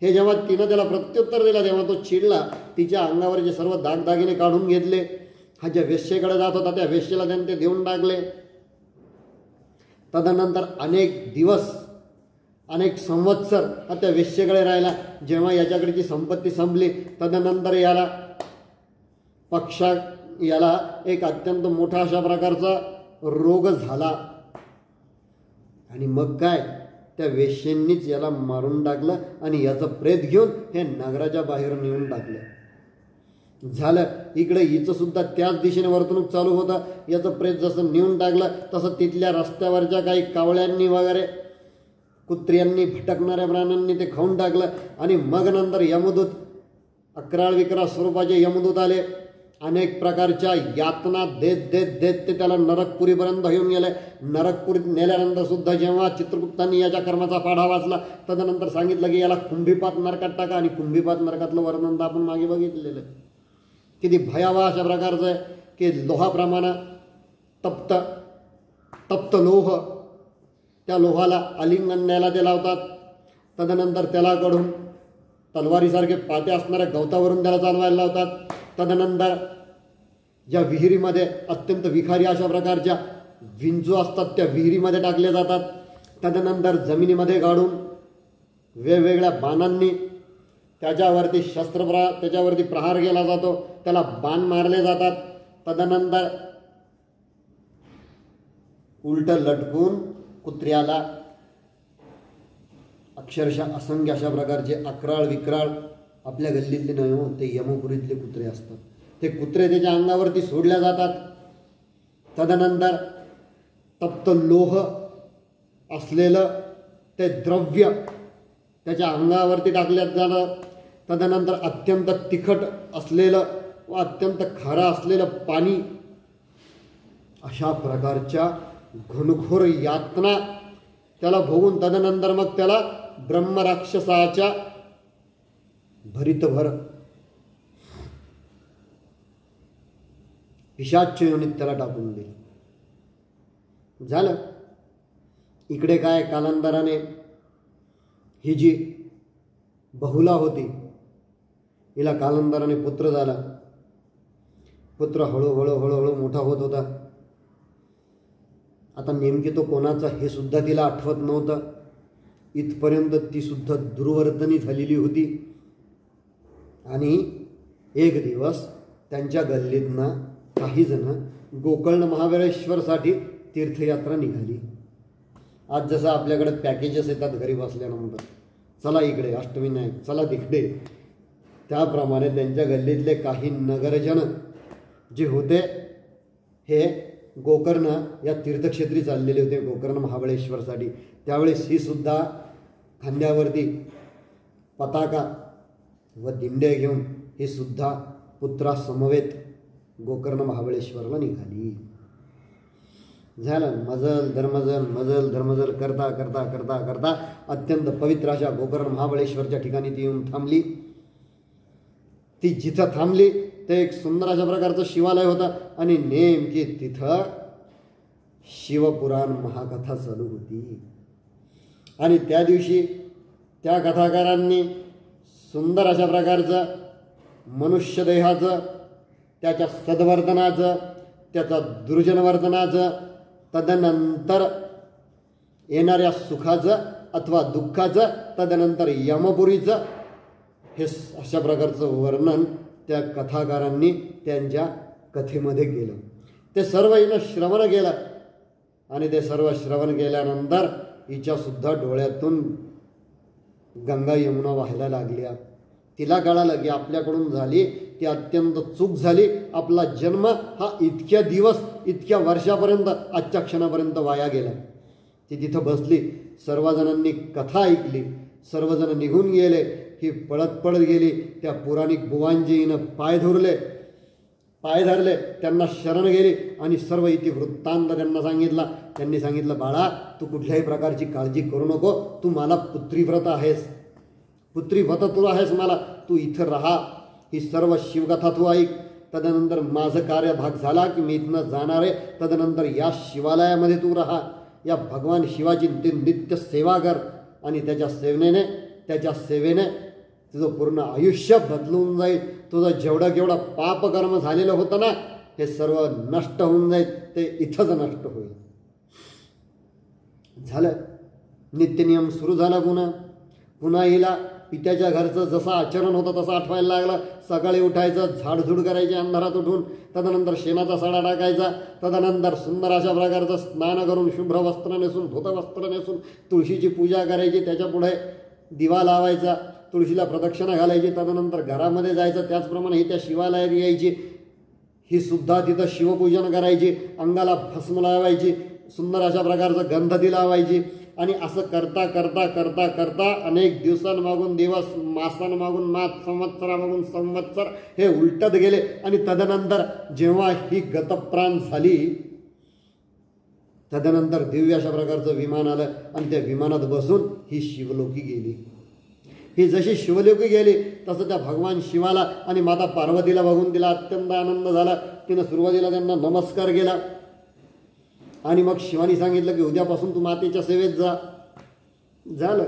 हे जेव्हा तिनं त्याला प्रत्युत्तर दिलं तेव्हा तो चिडला. तिच्या अंगावरचे सर्व दागदागिने काढून घेतले. हा ज्या वेश्येकडे जात होता त्या वेश्येला त्याने ते देऊन टाकले. तदनंतर अनेक दिवस, अनेक संवत्सर हा त्या वेश्येकडे राहिला. जेव्हा याच्याकडची संपत्ती संपली तदनंतर याला एक अत्यंत मोठा अशा प्रकारचा रोग झाला. आणि मग काय, त्या वेश्यांनीच याला मारून टाकलं आणि याचं प्रेत घेऊन हे नगराच्या बाहेर नेऊन टाकलं. झालं इकडे हिचं सुद्धा त्याच दिशेने वर्तणूक चालू होतं. याचं प्रेत जसं नेऊन टाकलं तसं तिथल्या रस्त्यावरच्या काही कावळ्यांनी वगैरे कुत्र्यांनी भटकणाऱ्या प्राण्यांनी ते खाऊन टाकलं. आणि मग नंतर यमदूत, अकराळ विकराळ स्वरूपाचे यमदूत आले. अनेक प्रकारच्या यातना देत देत देत ते त्याला नरकपुरीपर्यंत घेऊन गेले. नरकपुरीत नेल्यानंतर सुद्धा जेव्हा चित्रगुप्तांनी याच्या कर्माचा पाढा वाचला, तदनंतर सांगितलं की याला कुंभीपात नरकात टाका. आणि कुंभीपात नरकातलं वर्णन तर आपण मागे बघितलेलं. किती भयावह अशा प्रकारचं आहे की लोहाप्रमाणे तप्त लोह, त्या लोहाला आलिंगन न्यायला ते लावतात. तदनंतर त्याला कडून तलवारीसारखे पाते असणाऱ्या गवतावरून त्याला चालवायला लावतात. तदनंतर ज्या विहिरीमध्ये अत्यंत विखारी अशा प्रकारच्या विंचू असतात त्या विहिरीमध्ये टाकले जातात. तदनंतर जमिनीमध्ये गाडून वेगवेगळ्या बाणांनी त्याच्यावरती प्रहार केला जातो, त्याला बाण मारले जातात. तदनंतर उलट लटकून कुत्र्याला अक्षरशः असंख्य अशा प्रकारचे अकराळ विक्राळ, आपल्या गल्लीतले नव्हे हो, ते यमपुरीतले कुत्रे असतात. ते कुत्रे त्याच्या अंगावरती सोडल्या जातात. तदनंतर तप्त लोह असलेलं ते द्रव्य त्याच्या अंगावरती टाकल्यात जातं. तदनंतर अत्यंत तिखट असलेलं व अत्यंत खारं असलेलं पाणी, अशा प्रकारच्या घनघोर यातना त्याला भोगून तदनंतर मग त्याला ब्रह्मराक्षसाच्या भरितभर पिशाच्य योनीत त्याला टाकून दिले. झालं इकडे काय, कालांतराने ही जी बहुला होती हिला कालांतराने पुत्र झाला. पुत्र हळूहळू मोठा होत होता. आता नेमकी तो कोणाचा हे सुद्धा तिला आठवत नव्हतं. इथपर्यंत ती सुद्धा दुर्वर्तनी झालेली होती. आणि एक दिवस त्यांच्या गल्लीतनं काही जण गोकर्ण महाबळेश्वरसाठी तीर्थयात्रा निघाली. आज जसं आपल्याकडे पॅकेजेस येतात घरी बसल्यानंतर, चला इकडे अष्टविनायक, चला तिकडे, त्याप्रमाणे त्यांच्या गल्लीतले काही नगरजन जे होते हे गोकर्ण या तीर्थक्षेत्री चाललेले होते, गोकर्ण महाबळेश्वरसाठी. त्यावेळेस ही सुद्धा खांद्यावरती पताका व दिंडे घेऊन ही सुद्धा पुत्रासमवेत गोकर्ण महाबळेश्वरला निघाली. झालं मजल धर्मजल करता करता करता करता अत्यंत पवित्र अशा गोकर्ण महाबळेश्वरच्या ठिकाणी ती येऊन थांबली. ती जिथं थांबली ते एक सुंदर अशा प्रकारचं शिवालय होतं. आणि नेमकी तिथं शिवपुराण महाकथा चालू होती. आणि त्या दिवशी त्या कथाकारांनी सुंदर अशा प्रकारचं मनुष्यदेहाचं, त्याच्या सद्वर्तनाचं, त्याचा दुर्जनवर्तनाचं, तदनंतर येणाऱ्या सुखाचं अथवा दुःखाचं, तदनंतर यमपुरीचं, हे अशा प्रकारचं वर्णन त्या कथाकारांनी त्यांच्या कथेमध्ये केलं. ते सर्व हिनं श्रवण केलं. आणि ते सर्व श्रवण केल्यानंतर हिच्यासुद्धा डोळ्यातून गंगा यमुना व्हायला लागल्या. तिला कळालं की आपल्याकडून झाली ती अत्यंत चूक झाली. आपला जन्म हा इतक्या दिवस, इतक्या वर्षापर्यंत, आजच्या क्षणापर्यंत वाया गेला. ती तिथं बसली. सर्वजणांनी कथा ऐकली. सर्वजण निघून गेले. ही पळत गेली. त्या पुराणिक बुवांजीनं पाय धरले, त्यांना शरण गेली आणि सर्व इतिवृत्तांत त्यांना सांगितला. त्यांनी सांगितलं, बाळा तू कुठल्याही प्रकारची काळजी करू नको, तू मला पुत्रीव्रत आहेस, पुत्रीव्रत तू आहेस मला, तू इथं राहा, ही सर्व शिवकथा तू ऐक. तदनंतर माझं कार्यभाग झाला की मी इथनं जाणार आहे. तदनंतर या शिवालयामध्ये तू राहा, या भगवान शिवाची नित्य सेवा कर आणि त्याच्या सेवेने तुझं पूर्ण आयुष्य बदलून जाईल. तुझं जेवढं पापकर्म झालेलं होतं ना हे सर्व नष्ट होऊन जाईल. ते इथंच नष्ट होईल. झालं नित्यनियम सुरू झाला. पुन्हा हिला पित्याच्या घरचं जसं आचरण होतं तसं आठवायला लागलं. सकाळी उठायचं, झाडझूड करायची अंधारात उठून, तदनंतर शेणाचा सडा टाकायचा, तदनंतर सुंदर अशा प्रकारचं स्नान करून शुभ्र वस्त्र नेसून, धोत वस्त्र नेसून तुळशीची पूजा करायची. त्याच्यापुढे दिवा लावायचा, तुळशीला प्रदक्षिणा घालायची, तदनंतर घरामध्ये जायचं. त्याचप्रमाणे ही त्या शिवालयात यायची, ही सुद्धा तिथं शिवपूजन करायची, अंगाला भस्म लावायची, सुंदर अशा प्रकारचं गंध ती लावायची. आणि असं करता करता करता करता अनेक दिवसांमागून दिवस, मासांमागून मास, संवत्सरामागून संवत्सर हे उलटत गेले. आणि तदनंतर जेव्हा ही गतप्राण झाली, तदनंतर दिव्य अशा प्रकारचं विमान आलं आणि त्या विमानात बसून ही शिवलोकी गेली. ही जशी शिवलोकी गेली तसं त्या भगवान शिवाला आणि माता पार्वतीला बघून तिला अत्यंत आनंद झाला. तिनं सुरुवातीला त्यांना नमस्कार केला आणि मग शिवानी सांगितलं की उद्यापासून तू मातेच्या सेवेत जा. झालं.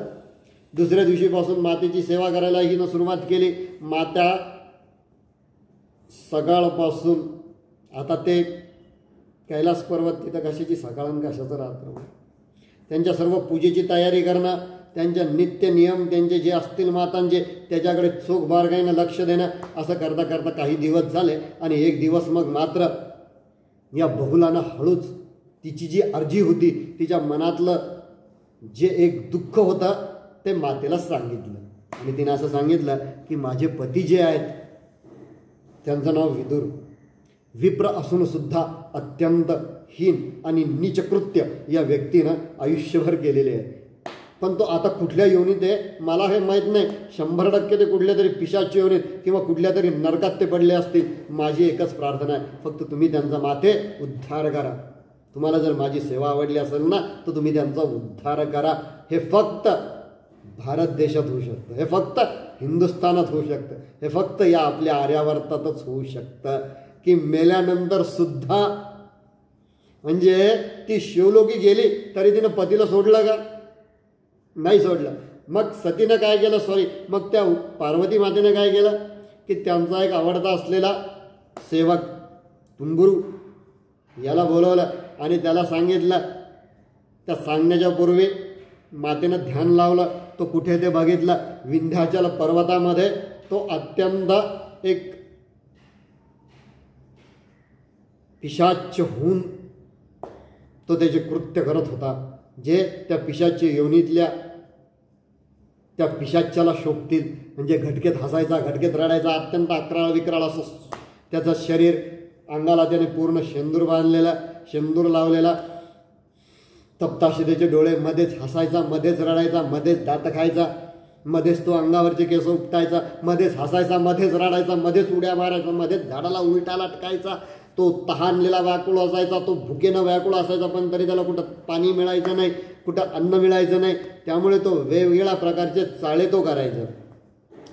दुसऱ्या दिवशीपासून मातेची सेवा करायला हिनं सुरुवात केली. माता सकाळपासून, आता ते कैलास पर्वत, तिथं कशाची सकाळ आणि कशाचं रात्र, त्यांच्या सर्व पूजेची तयारी करणं, त्यांच्या नित्य नियम त्यांचे जे असतील मातांचे त्याच्याकडे चोख बारकाईनं लक्ष देणं, असं करता करता काही दिवस झाले. आणि एक दिवस मग मात्र या बहुलानं हळूच तिची जी अर्जी होती, तिच्या मनातलं जे एक दुःख होतं ते मातेला सांगितलं. आणि तिनं असं सांगितलं की माझे पती जे आहेत त्यांचं नाव विदुर, विप्र असूनसुद्धा अत्यंत हीन आणि नीचकृत्य या व्यक्तीनं आयुष्यभर केलेले आहे. पण तो आता कुठल्या योनीत आहे मला हे माहीत नाही. 100% ते कुठल्या तरी पिशाची योनीत किंवा कुठल्या तरी नरकात ते पडले असतील. माझी एकच प्रार्थना आहे, फक्त तुम्ही त्यांचा माते उद्धार करा. तुम्हाला जर माझी सेवा आवडली असेल ना तर तुम्ही त्यांचा उद्धार करा. हे फक्त भारत देशात होऊ शकतं, हे फक्त हिंदुस्थानात होऊ शकतं, हे फक्त या आपल्या आर्यावर्तातच होऊ शकतं की मेल्यानंतर सुद्धा, म्हणजे ती शिवलोकी गेली तरी तिनं पतीला सोडलं का? नाही सोडलं. मग सतीनं काय केलं, मग त्या पार्वती मातेनं काय केलं की त्यांचा एक आवडता असलेला सेवक तुंबुरू याला बोलवलं आणि त्याला सांगितलं. त्या सांगण्याच्या पूर्वी मातेनं ध्यान लावलं. तो कुठे ते बघितलं, विंध्याचल पर्वतामध्ये तो अत्यंत एक पिशाच होऊन तो त्याचे कृत्य करत होता, जे त्या पिशाची योनीतल्या त्या पिशाच्याला शोभतील. म्हणजे घटकेत हसायचा, घटकेत रडायचा, अत्यंत अक्राळ विक्राळ असं त्याचं शरीर, अंगाला त्याने पूर्ण शेंदूर बांधलेला, शेंदूर लावलेला, तप्ताशिदेचे डोळे, मध्येच हसायचा, मध्येच रडायचा, मध्येच दात खायचा, मध्येच तो अंगावरचे केस उपटायचा, मध्येच हसायचा, मध्येच रडायचा, मध्येच उड्या मारायचा, मध्येच झाडाला उलटा लटकायचा. तो तहानलेला व्याकुळ असायचा, तो भुकेनं व्याकुळ असायचा, पण तरी त्याला कुठं पाणी मिळायचं नाही, कुठं अन्न मिळायचं नाही. त्यामुळे तो वेगवेगळ्या प्रकारचे चाळे तो करायचा.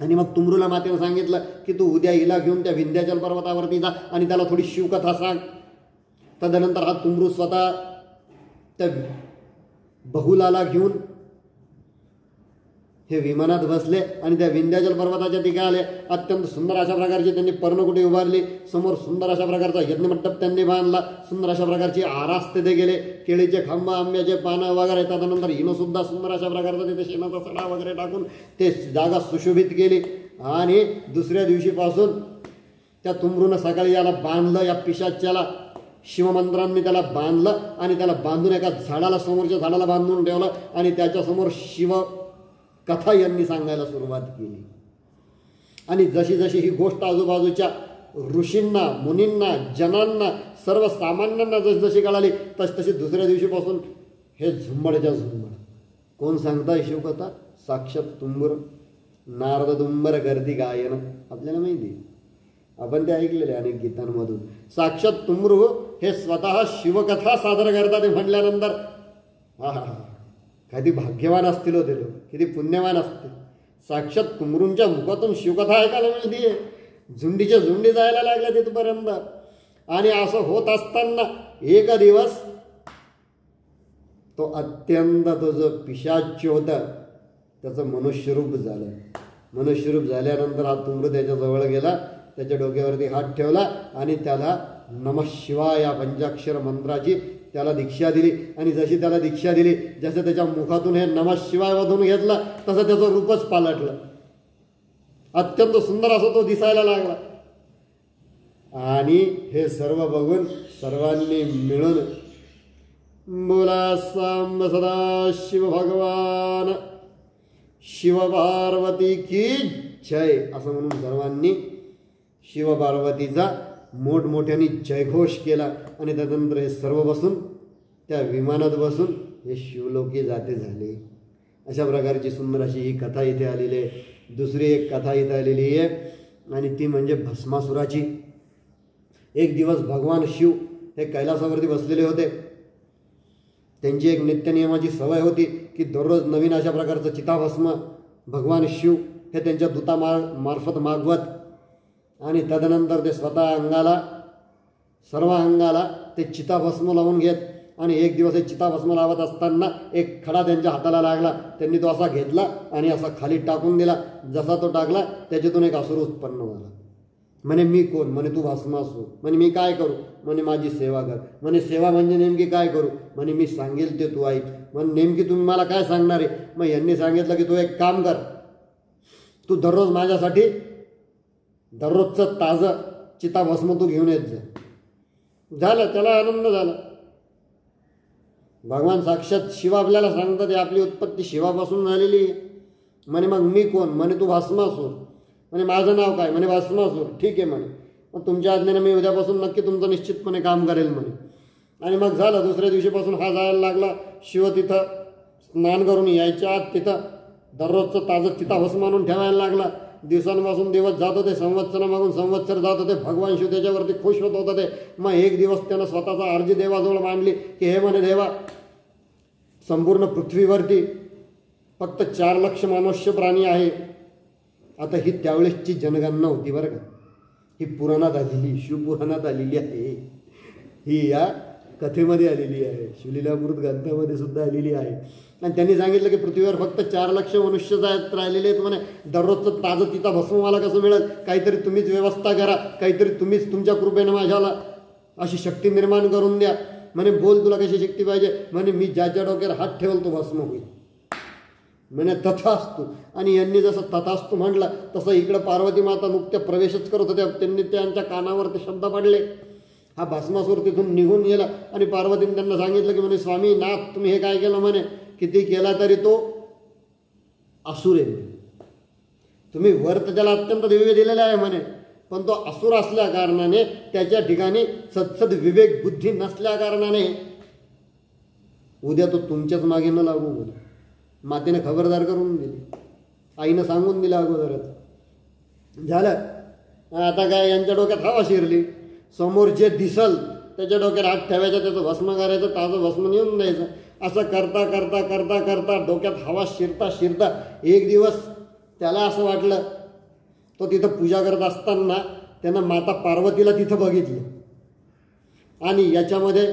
आणि मग तुमरूला मातेनं सांगितलं की तू उद्या हिला घेऊन त्या विंध्याचल पर्वतावरती जा आणि त्याला थोडी शिवकथा सांग. तदनंतर हा तुमरू स्वतः त्या बहुलाला घेऊन हे विमानात बसले आणि त्या विंध्याचल पर्वताच्या ठिकाणी आले. अत्यंत सुंदर अशा प्रकारची त्यांनी पर्णकुटी उभारली. समोर सुंदर अशा प्रकारचा यज्ञमंडप त्यांनी बांधला. सुंदर अशा प्रकारची आरास तिथे गेले, केळीचे खांब, आंब्याचे पानं वगैरे. त्यानंतर हिनंसुद्धा सुंदर अशा प्रकारचा तिथे शेणाचा सडा वगैरे टाकून ते जागा सुशोभित केली. आणि दुसऱ्या दिवशीपासून त्या तुमरून सकाळी याला बांधलं, या पिशाच्याला शिवमंत्रांनी त्याला बांधलं आणि त्याला बांधून एका झाडाला, समोरच्या झाडाला बांधून ठेवलं आणि त्याच्यासमोर शिव कथा यांनी सांगायला सुरुवात केली. आणि जशी जशी ही गोष्ट आजूबाजूच्या ऋषींना, मुनींना, जनांना, सर्वसामान्यांना जशी जशी कळाली तशी दुसऱ्या दिवशीपासून हे झुंबडच्या झुंबड. कोण सांगताय शिवकथा? साक्षात तुंबर, नारद दुंबर गर्दी गायन. आपल्याला माहिती, आपण ते ऐकलेले अनेक गीतांमधून. साक्षात तुमरू हे स्वतः शिवकथा सादर करतात. म्हटल्यानंतर किती भाग्यवान असतील होते लोक, किती पुण्यवान असतील. साक्षात तुमरूंच्या मुखातून शिवकथा ऐकायला मिळते. झुंडीच्या झुंडी जायला लागल्या तिथपर्यंत. आणि असं होत असताना एक दिवस तो अत्यंत, तो जो पिशाच्य होता त्याचं मनुष्यरूप झालं. मनुष्यरूप झाल्यानंतर हा तुमरू त्याच्याजवळ गेला, त्याच्या डोक्यावरती हात ठेवला आणि त्याला नमः शिवाय या पंचाक्षर मंत्राची त्याला दीक्षा दिली. आणि जशी त्याला दीक्षा दिली, जसं त्याच्या मुखातून हे नमः शिवाय मधून घेतलं तसं त्याचं रूपच पालटलं. अत्यंत सुंदर असा तो दिसायला लागला. आणि हे सर्व बघून सर्वांनी मिळून बोला सांब सदा शिव भगवान शिव पार्वती की जय असं म्हणून सर्वांनी शिव पार्वतीचा मोठमोठ्याने जयघोष केला. आणि त्यानंतर हे सर्व बसून त्या विमानात बसून हे शिवलोकी जाते झाले. अशा प्रकारची सुंदर अशी ही कथा इथे आलेली आहे. दुसरी एक कथा इथे आलेली आहे आणि ती म्हणजे भस्मासुराची. एक दिवस भगवान शिव हे कैलासावरती बसलेले होते. त्यांची एक नित्यनियमाची सवय होती की दररोज नवीन अशा प्रकारचं चिताभस्म भगवान शिव हे त्यांच्या दूतामार्फत मागवत आणि तदनंतर ते स्वतः अंगाला सर्व अंगाला ते चिताभस्म लावून घेत. आणि एक दिवस हे चिताभस्म लावत असताना एक खडा त्यांच्या हाताला लागला. त्यांनी तो असा घेतला आणि असा खाली टाकून दिला. जसा तो टाकला त्याच्यातून एक असुर उत्पन्न झाला. म्हणे मी कोण? म्हणे तू भस्मासूर. म्हणे मी काय करू? म्हणे माझी सेवा कर. म्हणे सेवा म्हणजे नेमकी काय करू? म्हणे मी सांगेल ते तू ऐक. म्हणे नेमकी तुम्ही मला काय सांगणार आहे? मग यांनी सांगितलं की तू एक काम कर, तू दररोज माझ्यासाठी दररोजचं ताजं चिताभस्म तू घेऊन येत जा. झालं, त्याला आनंद झाला. भगवान साक्षात शिव आपल्याला सांगतात आपली उत्पत्ती शिवापासून झालेली आहे. म्हणे मग मी कोण? म्हणे तू भस्मासूर. म्हणे माझं नाव काय? म्हणे भस्मासूर. ठीक आहे म्हणे, मग तुमच्या आज्ञेने मी उद्यापासून नक्की तुमचं निश्चितपणे काम करेल म्हणे. आणि मग झालं, दुसऱ्या दिवशीपासून हा जायला लागला. शिव तिथं स्नान करून यायच्या आत तिथं दररोजचं ताजं चिताभस्म आणून ठेवायला लागला. दिवसांपासून दिवस जात होते, संवत्सरामागून संवत्सर जात होते. भगवान शिव त्याच्यावरती खुश होत होता. ते मग एक दिवस त्यानं स्वतःचा अर्जी देवाजवळ मांडली की हे म्हणे देवा, संपूर्ण पृथ्वीवरती फक्त 4 लक्ष मनुष्य प्राणी आहे. आता ही त्यावेळेसची जनगणना होती बरं का. ही पुराणात आलेली, शिवपुराणात आलेली आहे. ही या कथेमध्ये आलेली आहे, शिवलीलामृत ग्रंथामध्ये सुद्धा आलेली आहे. आणि त्यांनी सांगितलं की पृथ्वीवर फक्त 4 लक्ष मनुष्यच आहेत राहिलेले आहेत म्हणे. दररोजचं ताजं तिथं भस्म मला कसं मिळेल? काहीतरी तुम्हीच व्यवस्था करा, काहीतरी तुम्हीच तुमच्या कृपेनं माझ्याला अशी शक्ती निर्माण करून द्या. म्हणे बोल, तुला कशी शक्ती पाहिजे? म्हणे मी ज्याच्या डोक्यावर हात ठेवल तो भस्म होईल. म्हणे तथास्तु. आणि यांनी जसं तथास्तु म्हटलं तसं इकडं पार्वती माता नुकत्या प्रवेशच करत होत्या. त्यांनी त्यांच्या कानावर ते शब्द पडले. हा भस्मासूर तिथून निघून गेला आणि पार्वतीने त्यांना सांगितलं की म्हणे स्वामी नाथ, तुम्ही हे काय केलं? म्हणे किती केला तरी तो असुर आहे. तुम्ही वर तर त्याला अत्यंत दिव्य दिलेला आहे म्हणे, पण तो असुर असल्या कारणाने, त्याच्या ठिकाणी सत्सद विवेक बुद्धी नसल्या कारणाने उद्या तो तुमच्याच मागे न लागू बोल. मातेने खबरदार करून दिली, आईनं सांगून दिलं अगोदरच. झालं, आता काय यांच्या डोक्यात हवा शिरली. समोर जे दिसल त्याच्या डोक्यात हात ठेवायचा, त्याचं भस्म करायचं, ताजं भस्म नेऊन द्यायचं. असं करता करता करता करता डोक्यात हवा शिरता शिरता एक दिवस त्याला असं वाटलं, तो तिथं पूजा करत असताना त्यानं माता पार्वतीला तिथं बघितलं. आणि याच्यामध्ये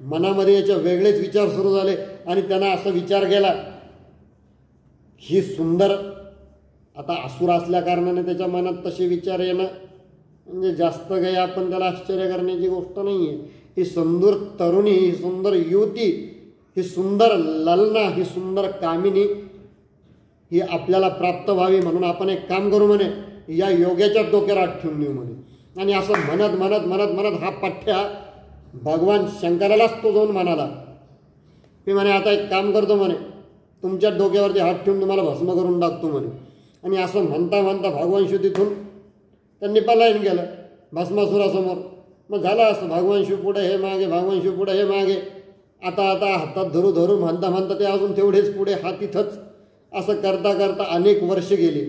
मनामध्ये याच्या वेगळेच विचार सुरू झाले. आणि त्यानं असं विचार केला, ही सुंदर, आता असुर असल्या कारणाने त्याच्या मनात तसे विचार येणं म्हणजे जास्त काही आपण त्याला आश्चर्य करण्याची गोष्ट नाही आहे. ही सुंदर तरुणी, ही सुंदर युवती, ही सुंदर ललना, ही सुंदर कामिनी ही आपल्याला प्राप्त व्हावी म्हणून आपण एक काम करू म्हणे, या योग्याच्या डोक्यावर हात ठेवून देऊ म्हणे. आणि असं म्हणत म्हणत म्हणत म्हणत हा पठ्ठ्या भगवान शंकरालाच तो जाऊन म्हणाला की म्हणे आता एक काम करतो म्हणे, तुमच्या डोक्यावरती हात ठेवून तुम्हाला भस्म करून टाकतो म्हणे. आणि असं म्हणता म्हणता भगवान शिव तिथून त्यांनी पलायन केलं भस्मासुरासमोर. मग झालं असं, भगवान शिव पुढे हे मागे, भगवान शिव पुढे हे मागे. आता आता हातात धरू धरू म्हणता म्हणता ते अजून तेवढेच पुढे, हा तिथंच. असं करता करता अनेक वर्ष गेली.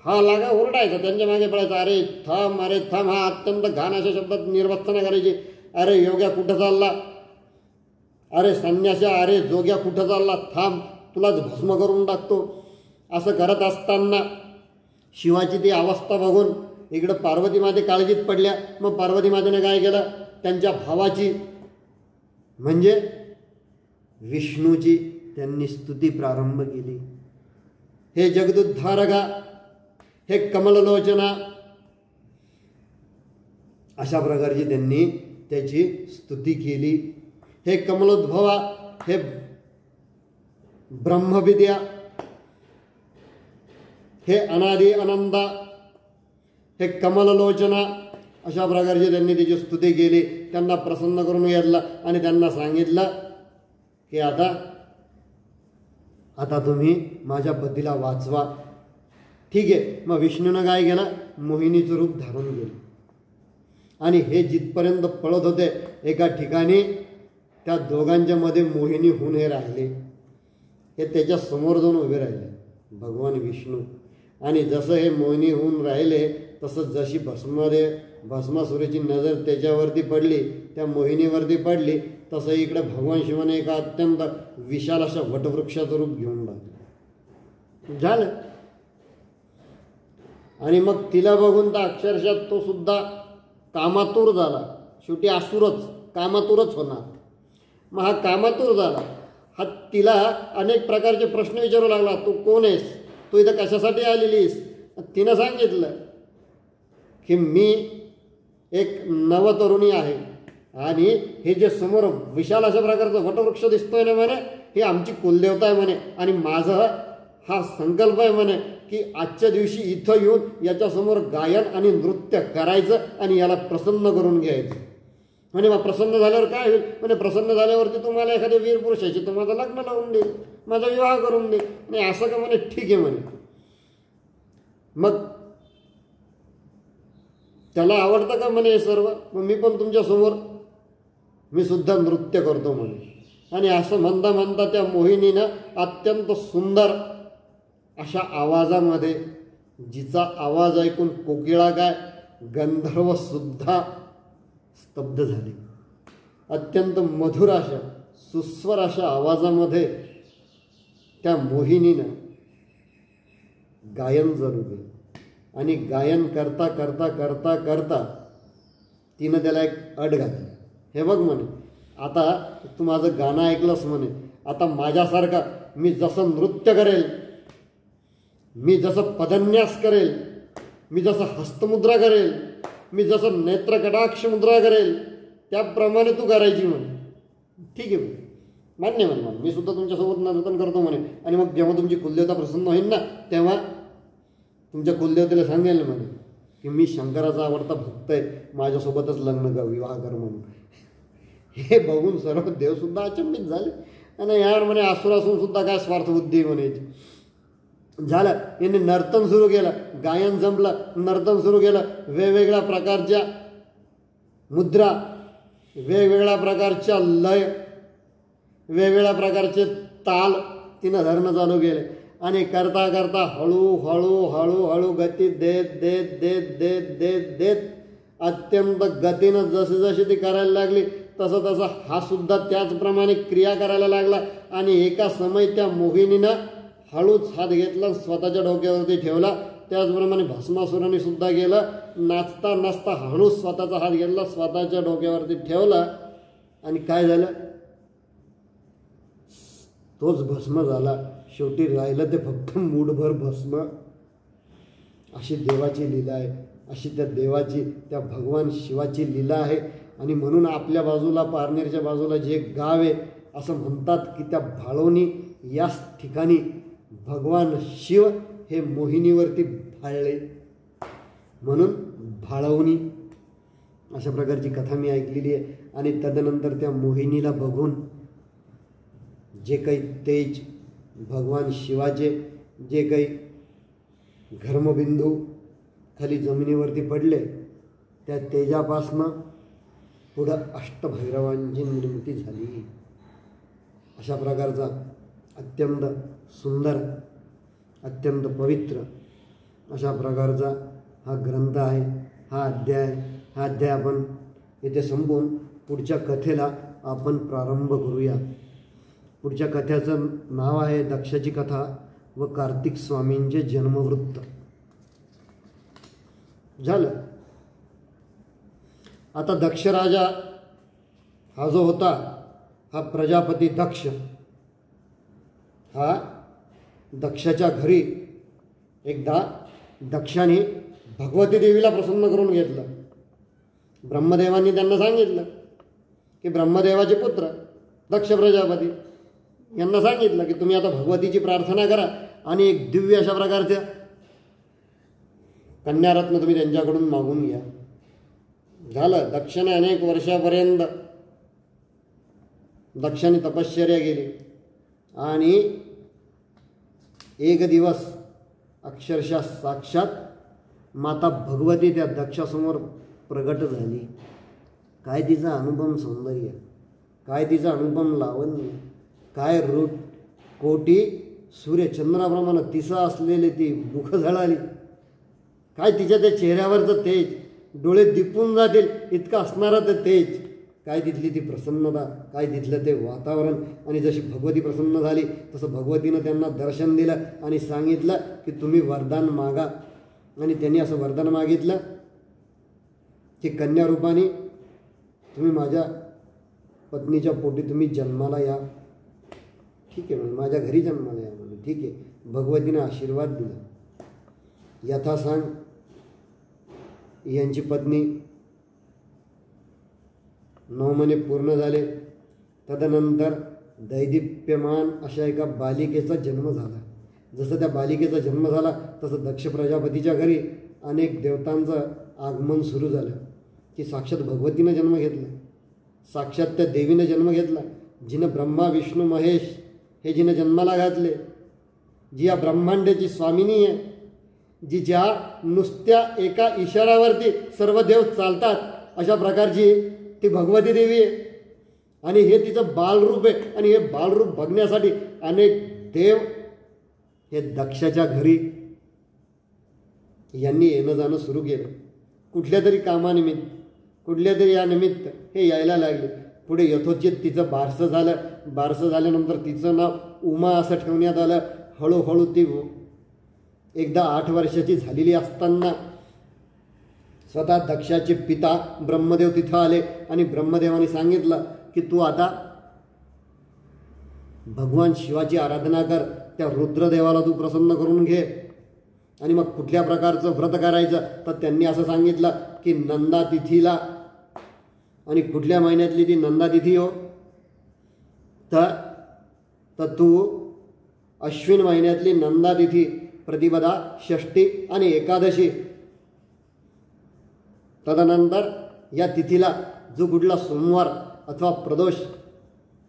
हा लागा ओरडायचा, त्यांच्या मागे पडायचा, अरे थांब, अरे थांब. हा अत्यंत घाण अशा शब्दात निर्वचना करायची. अरे योग्या कुठं चालला? अरे संन्यासा, अरे जोग्या कुठं चालला? थांब, तुलाच भस्म करून टाकतो. असं करत असताना शिवाची ती अवस्था बघून इकडं पार्वती माते काळजीत पडल्या. मग पार्वती मातेने काय केलं, त्यांच्या भावाची म्हणजे विष्णूची त्यांनी स्तुती प्रारंभ केली. हे जगदुद्धारका, हे कमललोचना, अशा प्रकारची त्यांनी त्याची स्तुती केली. हे कमलोद्भवा, हे ब्रह्मविद्या, हे अनादि अनंता, हे कमललोचना, अशा प्रकारचे त्यांनी त्याची स्तुती केली. त्यांना प्रसन्न करून घेतलं आणि त्यांना सांगितलं की आता तुम्ही माझ्या पतीला वाचवा. ठीक आहे. मग विष्णूनं काय केलं, मोहिनीचं रूप धारण केलं आणि हे जिथपर्यंत पळत होते एका ठिकाणी त्या दोघांच्या मध्ये मोहिनी होऊन हे राहिले. हे त्याच्या समोर जाऊन उभे राहिले भगवान विष्णू. आणि जसं हे मोहिनी होऊन राहिले तसं जशी भस्मासुराची नजर त्याच्यावरती पडली, त्या मोहिनीवरती पडली, तसं इकडे भगवान शिवाने एका अत्यंत विशाल अशा वटवृक्षाचं रूप घेऊन झालं. आणि मग तिला बघून तर अक्षरशः तो सुद्धा कामातूर झाला. शेवटी असुरच कामातूरच होणार. मग हा कामातूर झाला. हा तिला अनेक प्रकारचे प्रश्न विचारू लागला. तू कोण आहेस, तू इथं कशासाठी आलेली आहेस. तिनं सांगितलं की मी एक नवतरुणी आहे आणि हे जे समोर विशाल अशा प्रकारचं वटवृक्ष दिसतोय ना म्हणे, हे आमची कुलदेवता आहे म्हणे. आणि माझा हा संकल्प आहे म्हणे की आजच्या दिवशी इथं येऊन याच्यासमोर गायन आणि नृत्य करायचं आणि याला प्रसन्न करून घ्यायचं. म्हणे मग प्रसन्न झाल्यावर काय होईल. म्हणे प्रसन्न झाल्यावरती तुम्हाला एखाद्या वीर पुरुषाची तो माझं लग्न लावून देईल, माझा विवाह करून देईल. आणि असं का म्हणे. ठीक आहे म्हणे. मग त्याला आवडतं का म्हणे हे सर्व. मग मी पण तुमच्यासमोर मी सुद्धा नृत्य करतो म्हणे. आणि असं म्हणता म्हणता त्या मोहिनीनं अत्यंत सुंदर अशा आवाजामध्ये, जिचा आवाज ऐकून कोकिळा काय गंधर्व सुद्धा स्तब्ध झाले. अत्यंत मधुर अशा सुस्वर अशा आवाजामध्ये त्या मोहिनीनं गायन चालू केलं. आणि गायन करता करता करता करता तिनं त्याला एक अट घातली. हे बघ म्हणे, आता तू माझं गाणं ऐकलंस म्हणे, आता माझ्यासारखा मी जसं नृत्य करेल, मी जसं पदन्यास करेल, मी जसं हस्तमुद्रा करेल, मी जसं नेत्रकटाक्ष मुद्रा करेल, त्याप्रमाणे तू करायची म्हणे. ठीक आहे म्हणे, मान्य म्हणे मला, मी सुद्धा तुमच्यासोबत नर्तन करतो म्हणे. आणि मग जेव्हा तुमची कुलदेवता प्रसन्न होईल ना, तेव्हा तुमच्या कुलदेवतेला सांगेल म्हणे की मी शंकराचा आवडता भक्त आहे, माझ्यासोबतच लग्न कर, विवाह कर म्हणून. हे बघून सर्व देवसुद्धा अचंबित झाले. आणि यार म्हणे असुर असून सुद्धा काय स्वार्थबुद्धी म्हणायची. झालं. यांनी नर्तन सुरू केलं, गायन जमलं, नर्तन सुरू केलं. वेगवेगळ्या प्रकारच्या मुद्रा, वेगवेगळ्या प्रकारच्या लय, वेगवेगळ्या प्रकारचे ताल तिनं धरणं चालू केले. आणि करता करता हळूहळू हळूहळू गती देत देत देत देत देत देत अत्यंत गतीनं जसे जशी ती करायला लागली तसं तसं हा सुद्धा त्याचप्रमाणे क्रिया करायला लागला. आणि एका समय त्या मोहिनीनं हळूच हात घेतला, स्वतःच्या डोक्यावरती ठेवला. त्याचप्रमाणे भस्मासुराने सुद्धा गेलं. नाचता नाचता हळूच स्वतःचा हात घेतला, स्वतःच्या डोक्यावरती ठेवला. आणि काय झालं, तोच भस्म झाला. शेवटी राहिलं ते फक्त मूठभर भस्म. अशी देवाची लीला आहे, अशी त्या देवाची, त्या भगवान शिवाची लीला आहे. आणि म्हणून आपल्या बाजूला, पारनेरच्या बाजूला जे गाव आहे, असं म्हणतात की त्या भाळवणी याच ठिकाणी भगवान शिव हे मोहिनीवरती भाळले, म्हणून भाळवणी अशा प्रकारची कथा मी ऐकलेली आहे. आणि तदनंतर त्या मोहिनीला बघून जे काही तेज भगवान शिवाचे, जे काही घर्मबिंदू खाली जमिनीवरती पडले, त्या तेजापासनं पुढं अष्टभैरवांची निर्मिती झाली. अशा प्रकारचा अत्यंत सुंदर, अत्यंत पवित्र अशा प्रकारचा हा ग्रंथ आहे, हा अध्याय आपण इथे संपवून पुढच्या कथेला आपण प्रारंभ करूया. पुढच्या कथेचं नाव आहे दक्षाची कथा व कार्तिक स्वामींचे जन्मवृत्त. झालं. आता दक्ष राजा हा जो होता, हा प्रजापती दक्ष, हा दक्षाच्या घरी एकदा दक्षाने भगवती देवीला प्रसन्न करून घेतलं. ब्रह्मदेवांनी त्यांना सांगितलं की ब्रह्मदेवाचे पुत्र दक्ष प्रजापती यांना सांगितलं की तुम्ही आता भगवतीची प्रार्थना करा आणि एक दिव्य अशा प्रकारचं कन्यारत्न तुम्ही त्यांच्याकडून मागून घ्या. झालं. दक्षने अनेक वर्षापर्यंत दक्षाने तपश्चर्या केली आणि एक दिवस अक्षरशः साक्षात माता भगवती त्या दक्षासमोर प्रगट झाली. काय तिचा अनुपम सौंदर्य, काय तिचा अनुपम लावण्य, काय रूप. कोटी सूर्यचंद्राप्रमाणे तिसं असलेली ती मुख झळाली. काय तिच्या त्या चेहऱ्यावरचं तेज, डोळे दिपून जातील इतकं असणारं ते तेज. काय तिथली ती प्रसन्नता, काय तिथलं ते वातावरण. आणि जशी भगवती प्रसन्न झाली तसं भगवतीनं त्यांना दर्शन दिलं आणि सांगितलं की तुम्ही वरदान मागा. आणि त्यांनी असं वरदान मागितलं की कन्या रूपाने तुम्ही माझ्या पत्नीच्या पोटी तुम्ही जन्माला या. ठीक आहे म्हणे, माझ्या घरी जन्माला या म्हणे. ठीक आहे. भगवतीने आशीर्वाद दिला. यथासांग यांची पत्नी 9 महिने पूर्ण झाले. तदनंतर दैदिप्यमान अशा एका बालिकेचा जन्म झाला. जसं त्या बालिकेचा जन्म झाला तसं दक्ष प्रजापतीच्या घरी अनेक देवतांचं आगमन सुरू झालं की साक्षात भगवतीनं जन्म घेतला, साक्षात त्या देवीनं जन्म घेतला, जिनं ब्रह्मा विष्णू महेश हे जिनं जन्माला घातले, जी या ब्रह्मांडाची स्वामिनी आहे, जी ज्या नुसत्या एका इशाऱ्यावरती सर्व देव चालतात अशा प्रकारची ती भगवती देवी आहे. आणि हे तिचं बालरूप आहे. आणि हे बालरूप बघण्यासाठी अनेक देव हे दक्षाच्या घरी यांनी येणं जाणं सुरू केलं. कुठल्या तरी कामानिमित्त, कुठल्या तरी या निमित्त हे यायला लागले. पुढे यथोचित तिचं बारसं झालं. बारसं झाल्यानंतर तिचं नाव उमा असं ठेवण्यात आलं. हळूहळू ती एकदा 8 वर्षाची झालेली असताना स्वतः दक्षाचे पिता ब्रह्मदेव तिथं आले आणि ब्रह्मदेवाने सांगितलं की तू आता भगवान शिवाची आराधना कर, त्या रुद्रदेवाला तू प्रसन्न करून घे. आणि मग कुठल्या प्रकारचं व्रत करायचं तर त्यांनी असं सांगितलं की नंदा तिथीला. आणि कुठल्या महिन्यातली ती नंदा तिथी हो तर तू अश्विन महिन्यातली नंदा तिथी, प्रतिपदा, षष्ठी आणि एकादशी. तदनंतर या तिथीला जो कुठला सोमवार अथवा प्रदोष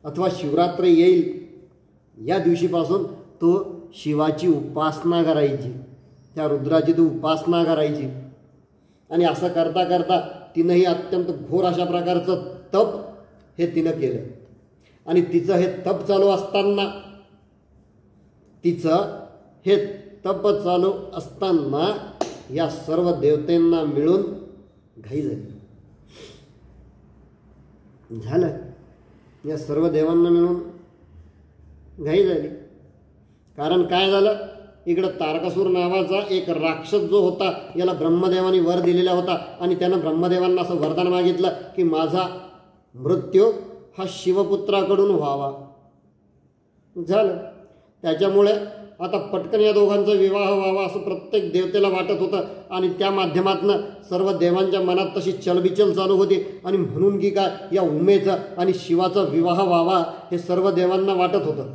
अथवा शिवरात्र येईल या दिवशीपासून तो शिवाची उपासना करायची, त्या रुद्राची तू उपासना करायची. आणि असं करता करता तिनंही अत्यंत घोर अशा प्रकारचं तप हे तिनं केलं. आणि तिचं हे तप चालू असताना या सर्व देवतांना मिळून घाई झाली. झालं. या सर्व देवांना मिळून घाई झाली. कारण काय झालं, इकडं तारकासूर नावाचा एक राक्षस जो होता याला ब्रह्मदेवाने वर दिलेला होता. आणि त्यानं ब्रह्मदेवांना असं वरदान मागितलं की माझा मृत्यू हा शिवपुत्राकडून व्हावा. झालं. त्याच्यामुळे आता पटकन या दोघांचा विवाह व्हावा असं प्रत्येक देवतेला वाटत होतं. आणि त्या माध्यमातून सर्व देवांच्या मनात तशी चलबिचल चालू होती. आणि म्हणून की काय या उमेचा आणि शिवाचा विवाह व्हावा हे सर्व देवांना वाटत होतं.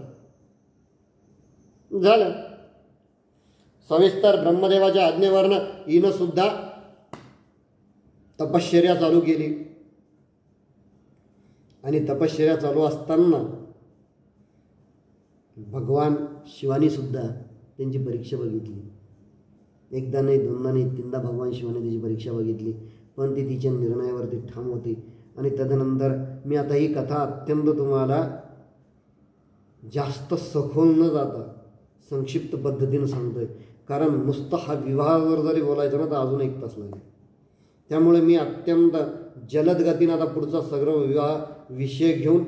झालं. सविस्तर ब्रह्मदेवाच्या आज्ञेवरनं हिनं सुद्धा तपश्चर्या चालू केली. आणि तपश्चर्या चालू असताना भगवान शिवानी सुद्धा त्यांची परीक्षा बघितली. एकदा नाही, दोनदा नाही, 3दा भगवान शिवाने त्याची परीक्षा बघितली. पण ती तिच्या निर्णयावरती ठाम होती. आणि तदनंतर मी आता ही कथा अत्यंत तुम्हाला जास्त सखोल न जाता संक्षिप्त पद्धतीनं सांगतोय. कारण नुसतं हा विवाहावर जरी बोलायचं ना तर अजून 1 तास लागेल. त्यामुळे मी अत्यंत जलद गतीनं आता पुढचा सगळं विवाह विषय घेऊन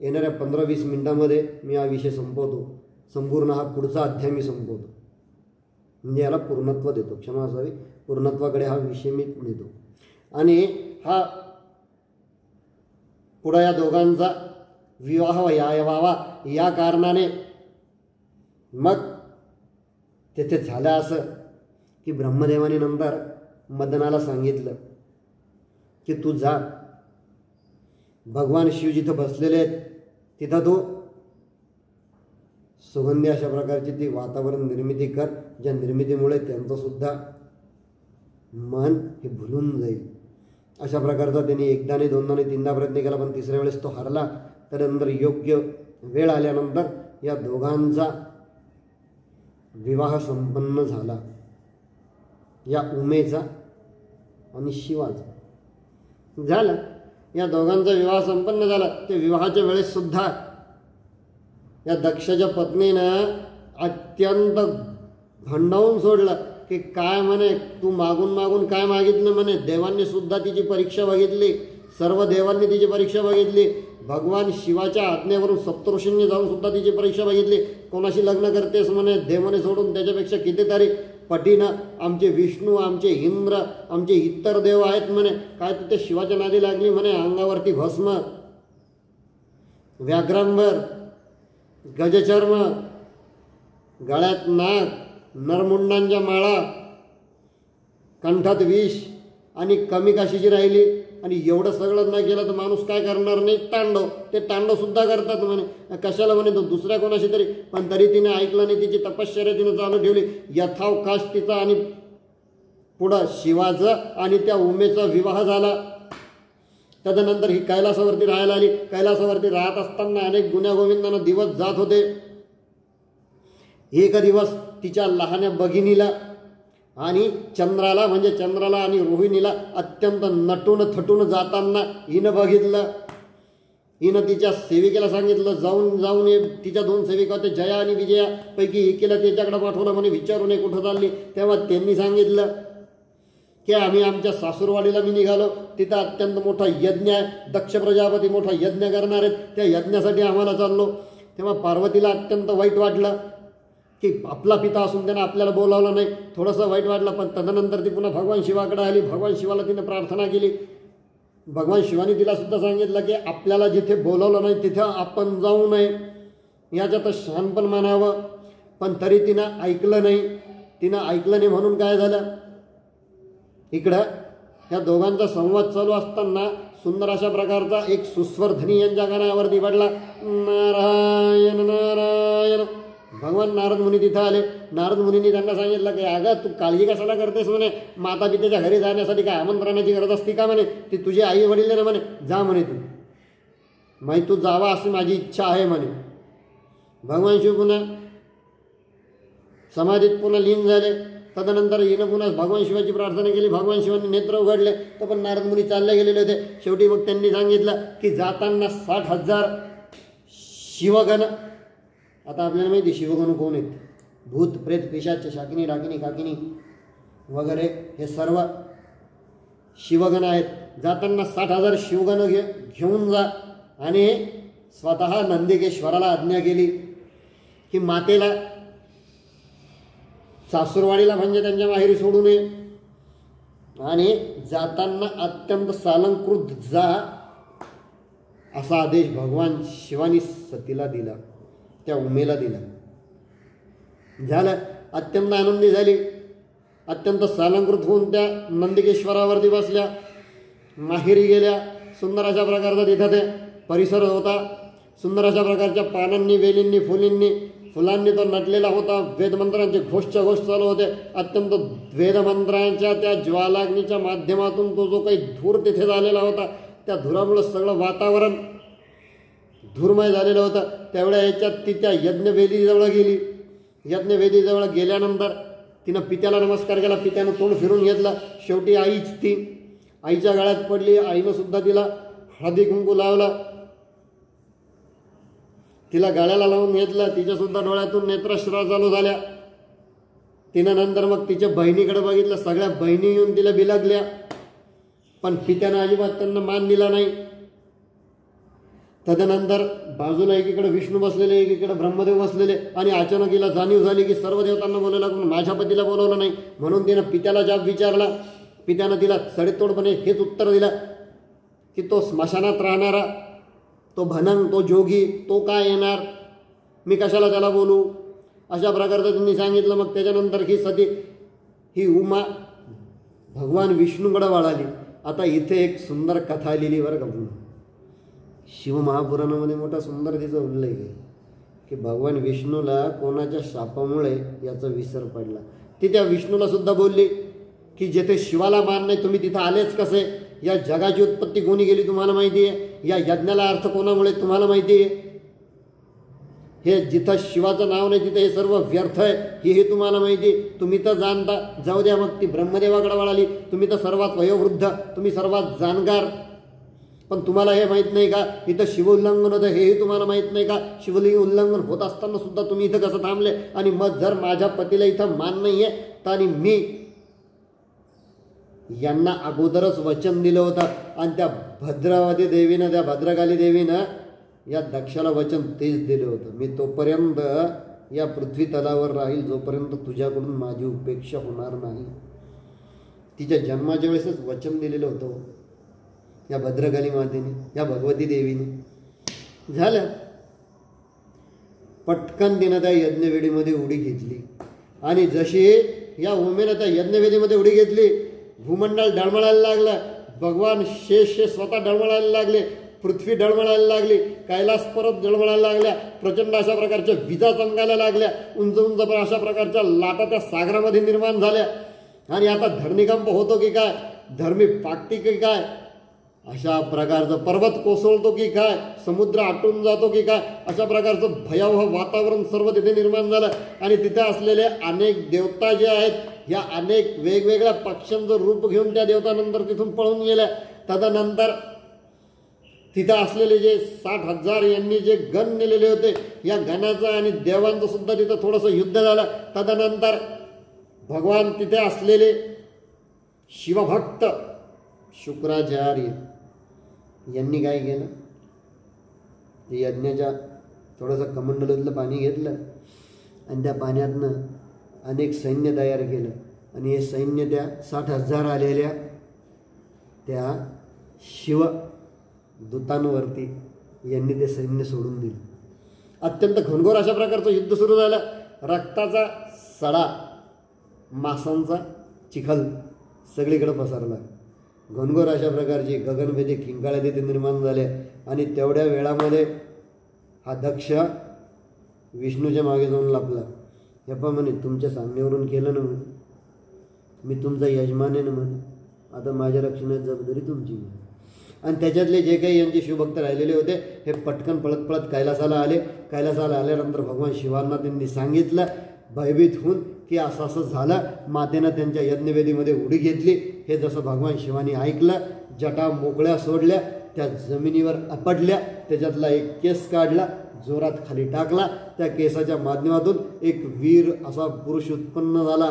येणाऱ्या 15-20 मिनिटांमध्ये मी हा विषय संपवतो. संपूर्ण हा पुढचा अध्याय मी संपवतो. म्हणजे याला पूर्णत्व देतो. क्षमा असावी, पूर्णत्वाकडे हा विषय मी नेतो. आणि हा पुढं या दोघांचा विवाह व्हावा या कारणाने मग तेथे झालं असं की ब्रह्मदेवाने नंतर मदनाला सांगितलं की तू जा, भगवान शिव जिथं बसलेले आहेत तिथं तो सुगंधी अशा प्रकारची ती वातावरण निर्मिती कर, ज्या निर्मितीमुळे त्यांचं सुद्धा मन हे भुलून जाईल. अशा प्रकारचा त्यांनी एकदा नाही, दोनदा नाही, तीनदा प्रयत्न केला, पण तिसऱ्या वेळेस तो हरला. त्यानंतर योग्य वेळ आल्यानंतर या दोघांचा विवाह संपन्न झाला, या उमेचा आणि शिवाचा झाला. या दोघांचा विवाह संपन्न झाला. ते विवाहाच्या वेळेस सुद्धा या दक्षच्या पत्नीनं अत्यंत भंडावून सोडलं की काय म्हणे, तू मागून मागून काय मागितलं म्हणे. देवांनी सुद्धा तिची परीक्षा बघितली, सर्व देवांनी तिची परीक्षा बघितली. भगवान शिवाच्या आज्ञेवरून सप्तऋषींनी जाऊन सुद्धा तिची परीक्षा बघितली. कोणाशी लग्न करतेस म्हणे, देवाने सोडून त्याच्यापेक्षा कितीतरी पटीनं आमचे विष्णू, आमचे इंद्र, आमचे इतर देव आहेत म्हणे. काय तू त्या शिवाच्या नादी लागली म्हणे. अंगावरती भस्म, व्याघ्रांबर, गजचर्म, गळ्यात नाग, नरमुंडांच्या माळा, कंठात विष आणि कमी काशीची राहिली. आणि एवढं सगळं न केलं तर माणूस काय करणार नाही, तांडव. ते तांडव सुद्धा करतात म्हणे. कशाला म्हणे, तो दुसऱ्या कोणाशी तरी, पण तरी तिने ऐकलं नाही. तिची तपश्चर्या तिने चालू ठेवली. यथावकाश तिचा आणि पुढं शिवाचा आणि त्या उमेचा विवाह झाला. तदनंतर ही कैलासावरती राहायला आली. कैलासावरती राहत असताना अनेक गुण्यागोविंदांना दिवस जात होते. एक दिवस तिच्या लहान्या भगिनीला आणि चंद्राला, म्हणजे चंद्राला आणि रोहिणीला अत्यंत नटून थटून जाताना हिनं बघितलं. हिनं तिच्या सेविकेला सांगितलं, जाऊन ये. तिच्या दोन सेविका होत्या, जया आणि विजया, पैकी एकीला त्याच्याकडे पाठवलं म्हणे, विचारू नये कुठं चालली. तेव्हा त्यांनी सांगितलं की आम्ही आमच्या सासूरवाडीला मी निघालो, तिथं अत्यंत मोठा यज्ञ आहे, दक्ष प्रजापती मोठा यज्ञ करणार आहेत, त्या यज्ञासाठी आम्हाला चाललो. तेव्हा पार्वतीला अत्यंत वाईट वाटलं की आपला पिता असून त्यानं आपल्याला बोलावलं नाही. थोडंसं वाईट वाटलं. पण तदनंतर ती पुन्हा भगवान शिवाकडे आली. भगवान शिवाला तिने प्रार्थना केली. भगवान शिवाने तिला सुद्धा सांगितलं की आपल्याला जिथे बोलावलं नाही तिथं आपण जाऊ नये, याच्यात शहाणपण मानावं. पण तरी तिनं ऐकलं नाही. म्हणून काय झालं, इकडं ह्या दोघांचा संवाद चालू असताना सुंदर अशा प्रकारचा एक सुस्वरध्वनी यांच्या कानावरती पडला. नारायण नारायण. भगवान नारद मुनी तिथं आले. नारद मुनींनी त्यांना सांगितलं की अगं तू काळजी कशाला करतेस म्हणे, माता पित्याच्या घरी जाण्यासाठी काय आमंत्रणाची गरज असती का म्हणे, ती तुझी आई वडील ना म्हणे, जा म्हणे तू, माही तू जावा अशी माझी इच्छा आहे म्हणे. भगवान शिव पुन्हा समाधीत पुन्हा लीन झाले. तदनंतर हिनं पुन्हा भगवान शिवाची प्रार्थना केली. भगवान शिवांनी नेत्र उघडले. तर पण नारद मुनी चालले गेलेले होते. शेवटी मग त्यांनी सांगितलं की जाताना 60,000 शिवगण. आता आपल्याला माहिती शिवगण कोण आहेत, भूत प्रेत पिशाच शाकिनी डाकिनी काकिनी वगैरे हे सर्व शिवगण आहेत. जाताना 60,000 शिवगण घेऊन जा. आणि स्वतः नंदिकेश्वराला आज्ञा केली की मातेला सासूरवाडीला म्हणजे त्यांच्या माहेरी सोडू नये. आणि जाताना अत्यंत सालंकृत जा असा आदेश भगवान शिवानी सतीला दिला, त्या उमेला दिला. झालं. अत्यंत आनंदी झाली. अत्यंत सालंकृत होऊन त्या नंदिकेश्वरावरती बसल्या. माहेरी गेल्या. सुंदर अशा प्रकारचा तिथं ते परिसर होता. सुंदर अशा प्रकारच्या पानांनी, वेलींनी, फुलांनी तो नटलेला होता. वेदमंत्रांचे घोषच्या घोष चालू होते. अत्यंत वेदमंत्रांच्या त्या ज्वालाग्नीच्या माध्यमातून तो जो काही धूर तिथे झालेला होता, त्या धुरामुळं सगळं वातावरण धूरमय झालेलं होतं. तेवढ्या याच्यात ती त्या यज्ञवेदीजवळ गेली. यज्ञवेदीजवळ गेल्यानंतर तिनं पित्याला नमस्कार केला. पित्यानं तोंड फिरून घेतलं. शेवटी आईच ती आईच्या गळ्यात पडली. आईनं सुद्धा तिला हळदी कुंकू लावला, तिला गळ्याला लावून घेतलं. तिच्यासुद्धा डोळ्यातून नेत्रश्रा चालू झाल्या. तिनं नंतर मग तिच्या बहिणीकडे बघितलं. सगळ्या बहिणी येऊन तिला बिलगल्या. पण पित्यानं अजिबात त्यांना मान दिला नाही. तदनंतर बाजूला एकीकडे विष्णू बसलेले, एकीकडे ब्रह्मदेव बसलेले. आणि अचानक हिला जाणीव झाली की सर्व देवतांना बोलायला पण माझ्या पतीला बोलवलं नाही. म्हणून तिनं पित्याला जाब विचारला. पित्यानं तिला सडेतोडपणे हेच उत्तर दिलं की तो स्मशानात राहणारा, तो भनंग, तो जोगी, तो काय येणार, मी कशाला त्याला बोलू, अशा प्रकारचं त्यांनी सांगितलं. मग त्याच्यानंतर ही सती, ही उमा भगवान विष्णूकडे वळाली. आता इथे एक सुंदर कथा लिहिली बरं का. शिवमहापुराणामध्ये मोठा सुंदर तिचा उल्लेख आहे की भगवान विष्णूला कोणाच्या शापामुळे याचा विसर पडला. ती त्या विष्णूला सुद्धा बोलली की जेथे शिवाला मान नाही तुम्ही तिथं आलेच कसे? या जगाची उत्पत्ती कोणी केली तुम्हाला माहिती आहे? या यज्ञाला अर्थ कोणामुळे तुम्हाला माहिती आहे? हे जिथं शिवाचं नाव नाही तिथं हे सर्व व्यर्थ आहे हेही तुम्हाला माहिती. तुम्ही तर जाणता, जाऊ द्या. मग ती ब्रह्मदेवाकडे वळाली. तुम्ही तर सर्वात वयोवृद्ध, तुम्ही सर्वात जाणकार, पण तुम्हाला हे माहीत नाही का इथं शिव उल्लंघन होतं? हेही तुम्हाला माहीत नाही का? शिवलिंग उल्लंघन होत असताना सुद्धा तुम्ही इथं कसं थांबले? आणि मग जर माझ्या पतीला इथं मान नाही आहे तर आणि मी यांना अगोदरच वचन दिलं होतं आणि त्या भद्रावती देवीनं, त्या भद्रकाली देवीनं या दक्षाला वचन तेच दिलं होतं, मी तोपर्यंत या पृथ्वी तलावर राहील जोपर्यंत तुझ्याकडून माझी उपेक्षा होणार नाही. तिच्या जन्माच्या वेळेसच वचन दिलेलं होतं या भद्रकाली मातेने, या भगवती देवीने. झालं. पटकन तिनं त्या यज्ञवेदीमध्ये उडी घेतली आणि जशी या उमेनं त्या यज्ञवेदीमध्ये उडी घेतली, भूमंडळ डळमळायला लागला. भगवान शेष स्वतः डळमळायला लागले, पृथ्वी डळमळायला लागली, कैलास परत डळमळायला लागल्या, प्रचंड अशा प्रकारच्या विजा चमकायला लागल्या, उंच उंच अशा प्रकारच्या लाटा त्या सागरामध्ये निर्माण झाल्या. आणि आता धरणीकंप होतो की काय, धरणी फाटती की काय, अशा प्रकारचं पर्वत कोसळतो की काय, समुद्र आटून जातो की काय, अशा प्रकारचं भयावह वातावरण सर्व तिथे निर्माण झालं. आणि तिथे असलेले अनेक देवता जे आहेत, ह्या अनेक वेगवेगळ्या पक्ष्यांचं रूप घेऊन त्या देवतानंतर तिथून पळून गेल्या. तदनंतर तिथं असलेले जे 60,000 यांनी जे गण नेलेले होते, या गणाचं आणि देवांचं सुद्धा तिथं थोडंसं युद्ध झालं. तदनंतर भगवान तिथे असलेले शिवभक्त शुक्राचार्य यांनी काय केलं, ते यज्ञाच्या थोडंसं कमंडलूतलं पाणी घेतलं आणि त्या पाण्यातनं अनेक सैन्य तयार केलं. आणि हे सैन्य त्या 60,000 आलेल्या त्या शिवदूतांवरती यांनी ते सैन्य सोडून दिलं. अत्यंत घनघोर अशा प्रकारचं युद्ध सुरू झालं. रक्ताचा सडा, मांसांचा चिखल सगळीकडे पसरला. घनघोर अशा प्रकारची गगनभेदी किंकाळ्या तिथे निर्माण झाल्या. आणि तेवढ्या वेळामध्ये हा दक्ष विष्णूच्या मागे जाऊन लपला. हे पण म्हणे, तुमच्या सांगण्यावरून केलं ना म्हणे, मी तुमचा यजमान आहे ना म्हणे, आता माझ्या रक्षणाची जबाबदारी तुमची. आणि त्याच्यातले जे काही यांचे शिवभक्त राहिलेले होते हे पटकन पळत पळत कैलासाला आले. कैलासाला आल्यानंतर भगवान शिवांना त्यांनी सांगितलं भयभीत होऊन की असं असं झालं, मातेनं त्यांच्या यज्ञवेदीमध्ये उडी घेतली. हे जसं भगवान शिवानी ऐकलं, जटा मोकळ्या सोडल्या, त्या जमिनीवर आपटल्या, त्याच्यातला एक केस काढला, जोरात खाली टाकला. त्या केसाच्या माध्यमातून एक वीर असा पुरुष उत्पन्न झाला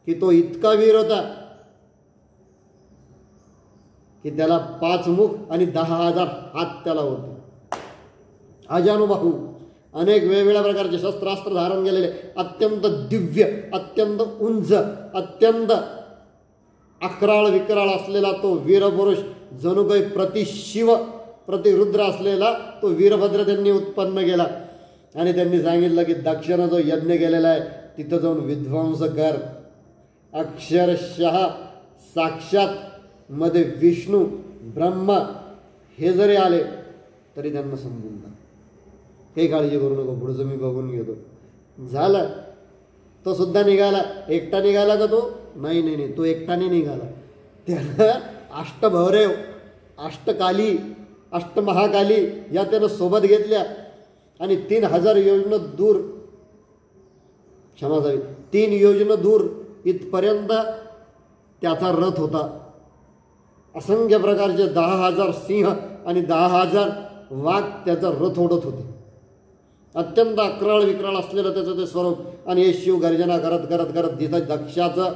की तो इतका वीर होता की त्याला 5 मुख आणि 10,000 हात त्याला होते. अजानुबाहू, अनेक वेगवेगळ्या प्रकारचे शस्त्रास्त्र धारण केलेले, अत्यंत दिव्य, अत्यंत उंच, अत्यंत अकराळ विकराळ असलेला तो वीरपुरुष, जणू काही प्रतिशिव प्रतिरुद्र असलेला तो वीरभद्र त्यांनी उत्पन्न केला. आणि त्यांनी सांगितलं की दक्षिणा जो यज्ञ केलेला आहे तिथं जाऊन विध्वंस कर. अक्षरशः साक्षात मध्ये विष्णू ब्रह्मा हे जरी आले तरी त्यांना समजून जा, काही काळजी करू नको, पुढचं मी बघून घेतो. झालं. तो सुद्धा निघाला. एकटा निघाला का तो? नाही नाही नाही, तो एकटाने निघाला. त्यानं अष्टभैरव, अष्टकाली, अष्टमहाकाली या त्यानं सोबत घेतल्या. आणि 3,000 योजनं दूर, क्षमा जावी, 3 योजनं दूर इथपर्यंत त्याचा रथ होता. असंख्य प्रकारचे 10,000 सिंह आणि 10,000 वाघ त्याचा रथ ओढत होते. अत्यंत अक्राळ विक्राळ असलेलं त्याचं ते स्वरूप. आणि हे शिव गर्जना करत करत करत जिथं दक्षाचं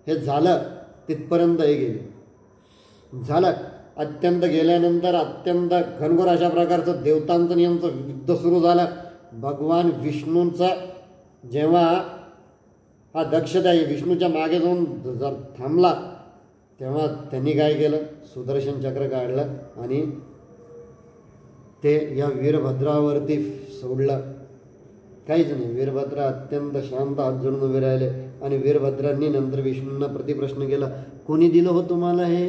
हे झालं तिथपर्यंत हे गेले. झालं. अत्यंत गेल्यानंतर अत्यंत घनघोर अशा प्रकारचं देवतांचं नियमचं युद्ध सुरू झालं. भगवान विष्णूंचा जेव्हा हा दक्ष त्या विष्णूच्या मागे जाऊन जर थांबला तेव्हा त्यांनी काय केलं, सुदर्शन चक्र काढलं आणि ते या वीरभद्रावरती सोडलं. काहीच नाही. वीरभद्र अत्यंत शांत हात जोडून उभे राहिले. आणि वीरभद्रांनी नंतर विष्णूंना प्रतिप्रश्न केला, कोणी दिलं हो तुम्हाला हे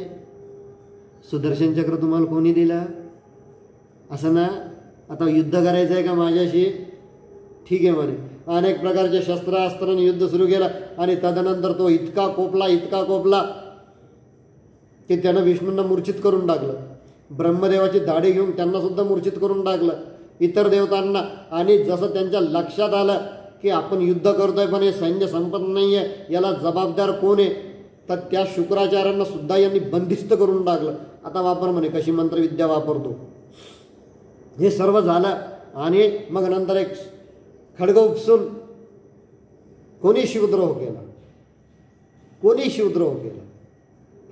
सुदर्शन चक्र? तुम्हाला कोणी दिला? असं ना, आता युद्ध करायचं आहे का माझ्याशी? ठीक आहे म्हणे, अनेक प्रकारचे शस्त्रास्त्रांनी युद्ध सुरू केलं आणि तदनंतर तो इतका कोपला की त्यानं विष्णूंना मूर्छित करून टाकलं. ब्रह्मदेवाची दाढी घेऊन त्यांना सुद्धा मूर्छित करून टाकलं, इतर देवतांना. आणि जसं त्यांच्या लक्षात आलं की आपण युद्ध करतोय पण हे सैन्य संपत नाही आहे, याला जबाबदार कोण आहे, तर त्या शुक्राचार्यांना सुद्धा यांनी बंदिस्त करून टाकलं. आता वापर म्हणे, कशी मंत्रविद्या वापरतो. हे सर्व झालं आणि मग नंतर एक खड्ग उपसून कोणी शिवद्रोह केला.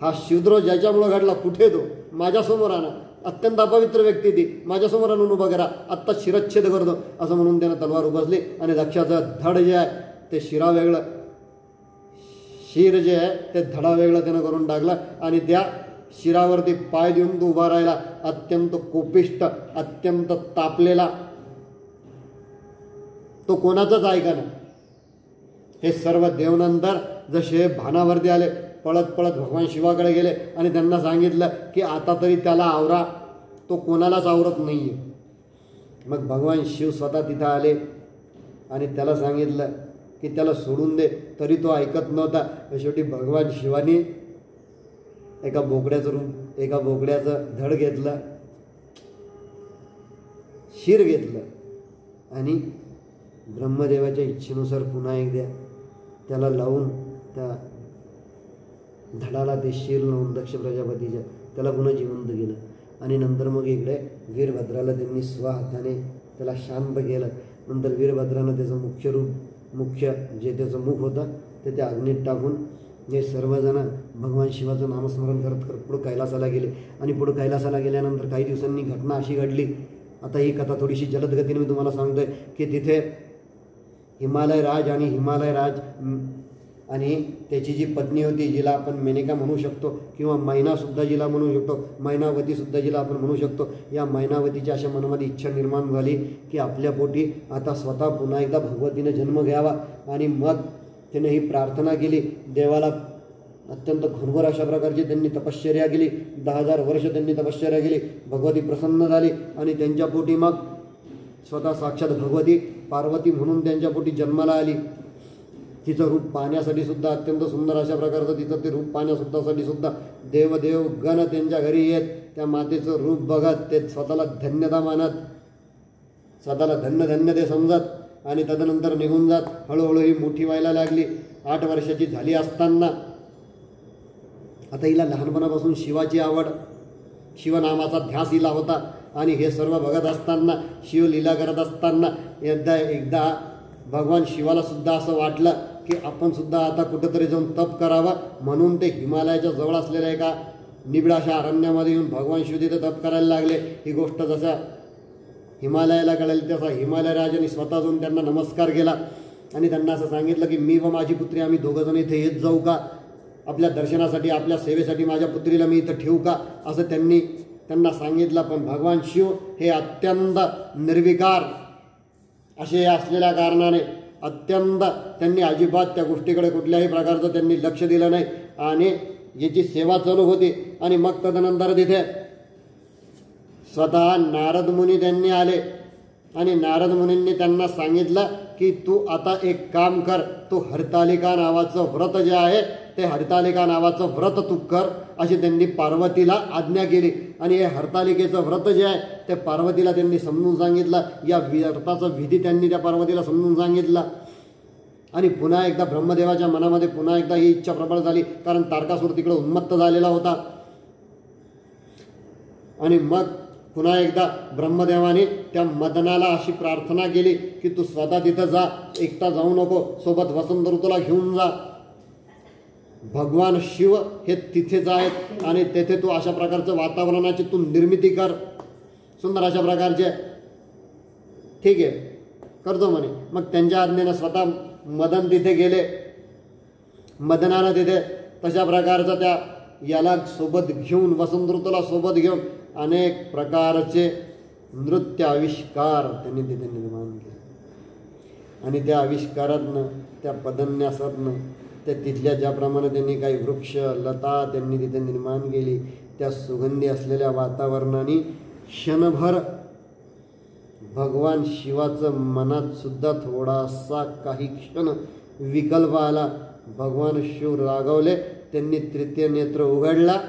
हा शिवद्रोह ज्याच्यामुळं घडला, कुठे तो माझ्यासमोर आणा, अत्यंत अपवित्र व्यक्ती ती, माझ्यासमोर आणून उभं करा, आत्ता शिरच्छेद करतो असं म्हणून त्यानं तलवार उभारली आणि दक्षाचं धड जे आहे ते शिरा वेगळं, शिर जे आहे ते धडा वेगळं त्यानं करून टाकलं आणि त्या शिरावरती पाय देऊन तो उभा राहिला, अत्यंत कोपिष्ट, अत्यंत तापलेला. तो कोणाचंच ऐका ना. हे सर्व देवनंतर जसे भानावरती आले, पळत भगवान शिवाकडे गेले आणि त्यांना सांगितलं की आता तरी त्याला आवरा, तो कोणालाच आवरत नाही आहे. मग भगवान शिव स्वतः तिथं आले आणि त्याला सांगितलं की त्याला सोडून दे, तरी तो ऐकत नव्हता. शेवटी भगवान शिवानी एका बोकड्याचं धड घेतलं, शिर घेतलं आणि ब्रह्मदेवाच्या इच्छेनुसार पुन्हा एकदा त्याला लावून त्या धडाला ते शिर लावून दक्ष प्रजापतीच्या त्याला पुन्हा जिवंत केलं. आणि नंतर मग इकडे वीरभद्राला त्यांनी स्वहाताने त्याला शांत केलं. नंतर वीरभद्रानं त्याचं मुख्य जे त्याचं मुख होतं ते त्या अग्नीत टाकून हे सर्वजण भगवान शिवाचं नामस्मरण करत पुढं कैलासाला गेले. आणि पुढं कैलासाला गेल्यानंतर काही दिवसांनी घटना अशी घडली. आता ही कथा थोडीशी जलद गतीने मी तुम्हाला सांगतोय की तिथे हिमालय राज आणि त्याची जी पत्नी होती, जिला आपण मेनका म्हणू शकतो किंवा मैनासुद्धा जिला म्हणू शकतो, मैनावतीसुद्धा जिला आपण म्हणू शकतो, या मैनावतीची अशा मनामध्ये इच्छा निर्माण झाली की आपल्या पोटी आता स्वतः पुन्हा एकदा भगवतीने जन्म घ्यावा. आणि मग त्याने ही प्रार्थना केली देवाला. अत्यंत घनघोर अशा प्रकारची त्यांनी तपश्चर्या केली, 10,000 वर्ष त्यांनी तपश्चर्या केली. भगवती प्रसन्न झाली आणि त्यांच्या पोटी मग स्वतः साक्षात भगवती पार्वती म्हणून त्यांच्या पोटी जन्माला आली. तिचं रूप पाहण्यासाठी सुद्धा अत्यंत सुंदर अशा प्रकारचं तिचं ते रूप पाहण्यासाठी सुद्धा देवदेव गण त्यांच्या घरी येत. त्या मातेचं रूप बघत ते स्वतःला धन्यता मानत, स्वतःला धन्य ते समजत आणि तदनंतर निघून जात. हळूहळू ही मोठी व्हायला लागली. 8 वर्षाची झाली असताना आता हिला लहानपणापासून शिवाची आवड, शिवनामाचा ध्यास हिला होता. आणि हे सर्व बघत असताना, शिवलीला करत असताना एकदा भगवान शिवाला सुद्धा असं वाटलं की आपण सुद्धा आता कुठंतरी जाऊन तप करावा. म्हणून ते हिमालयाच्या जवळ असलेल्या एका निबिडाशा अरण्यामध्ये येऊन भगवान शिव तिथे तप करायला लागले. ही गोष्ट जसा हिमालयाला कळेल तसा हिमालय राजाने स्वतः जाऊन त्यांना नमस्कार केला आणि त्यांना असं सांगितलं की मी व माझी पुत्री आम्ही दोघंजण इथे येत जाऊ का, आपल्या दर्शनासाठी, आपल्या सेवेसाठी माझ्या पुत्रीला मी इथं ठेवू का, असं त्यांना सांगितलं. पण भगवान शिव हे अत्यंत निर्विकार असे असलेल्या कारणाने अत्यंत त्यांनी अजिबात त्या गोष्टीकडे कुठल्याही प्रकारचं त्यांनी लक्ष दिलं नाही आणि याची सेवा चालू होती. आणि मग तदनंतर तिथे स्वतः नारद मुनी त्यांनी आले आणि नारद मुनींनी त्यांना सांगितलं की तू आता एक काम कर, तू हरतालिका नावाचं व्रत जे आहे ते हरतालिका नावाचं व्रत तू कर, अशी त्यांनी पार्वतीला आज्ञा केली. आणि हे हरतालिकेचं व्रत जे आहे ते पार्वतीला त्यांनी समजून सांगितलं. या व्रताचं विधी त्यांनी त्या पार्वतीला समजून सांगितला. आणि पुन्हा एकदा ब्रह्मदेवाच्या मनामध्ये पुन्हा एकदा ही इच्छा प्रबळ झाली, कारण तारकासूर तिकडे उन्मत्त झालेला होता. आणि मग पुन्हा एकदा ब्रह्मदेवाने त्या मदनाला अशी प्रार्थना केली की तू स्वतः तिथं जा, एकटा जाऊ नको, सोबत वसंत ऋतूला घेऊन जा. भगवान शिव हे तिथेच आहेत आणि तेथे तू अशा प्रकारचं वातावरणाची तू निर्मिती कर, सुंदर अशा प्रकारचे. ठीक आहे, करतो म्हणे. मग त्यांच्या आज्ञेनं स्वतः मदन तिथे गेले. मदनानं तिथे तशा प्रकारचा त्या याला सोबत घेऊन, वसंत ऋतूला सोबत घेऊन अनेक प्रकारचे नृत्य आविष्कार त्यांनी तिथे निर्माण केले. आणि त्या आविष्कारातनं, त्या पदन्यासातनं, त्या तिथल्या ज्याप्रमाणे त्यांनी काही वृक्ष लता त्यांनी तिथे निर्माण केली, त्या सुगंधी असलेल्या वातावरणाने क्षणभर भगवान शिवाचं मनात सुद्धा थोडासा काही क्षण विकल्प आला. भगवान शिव रागावले. त्यांनी तृतीय नेत्र उघडला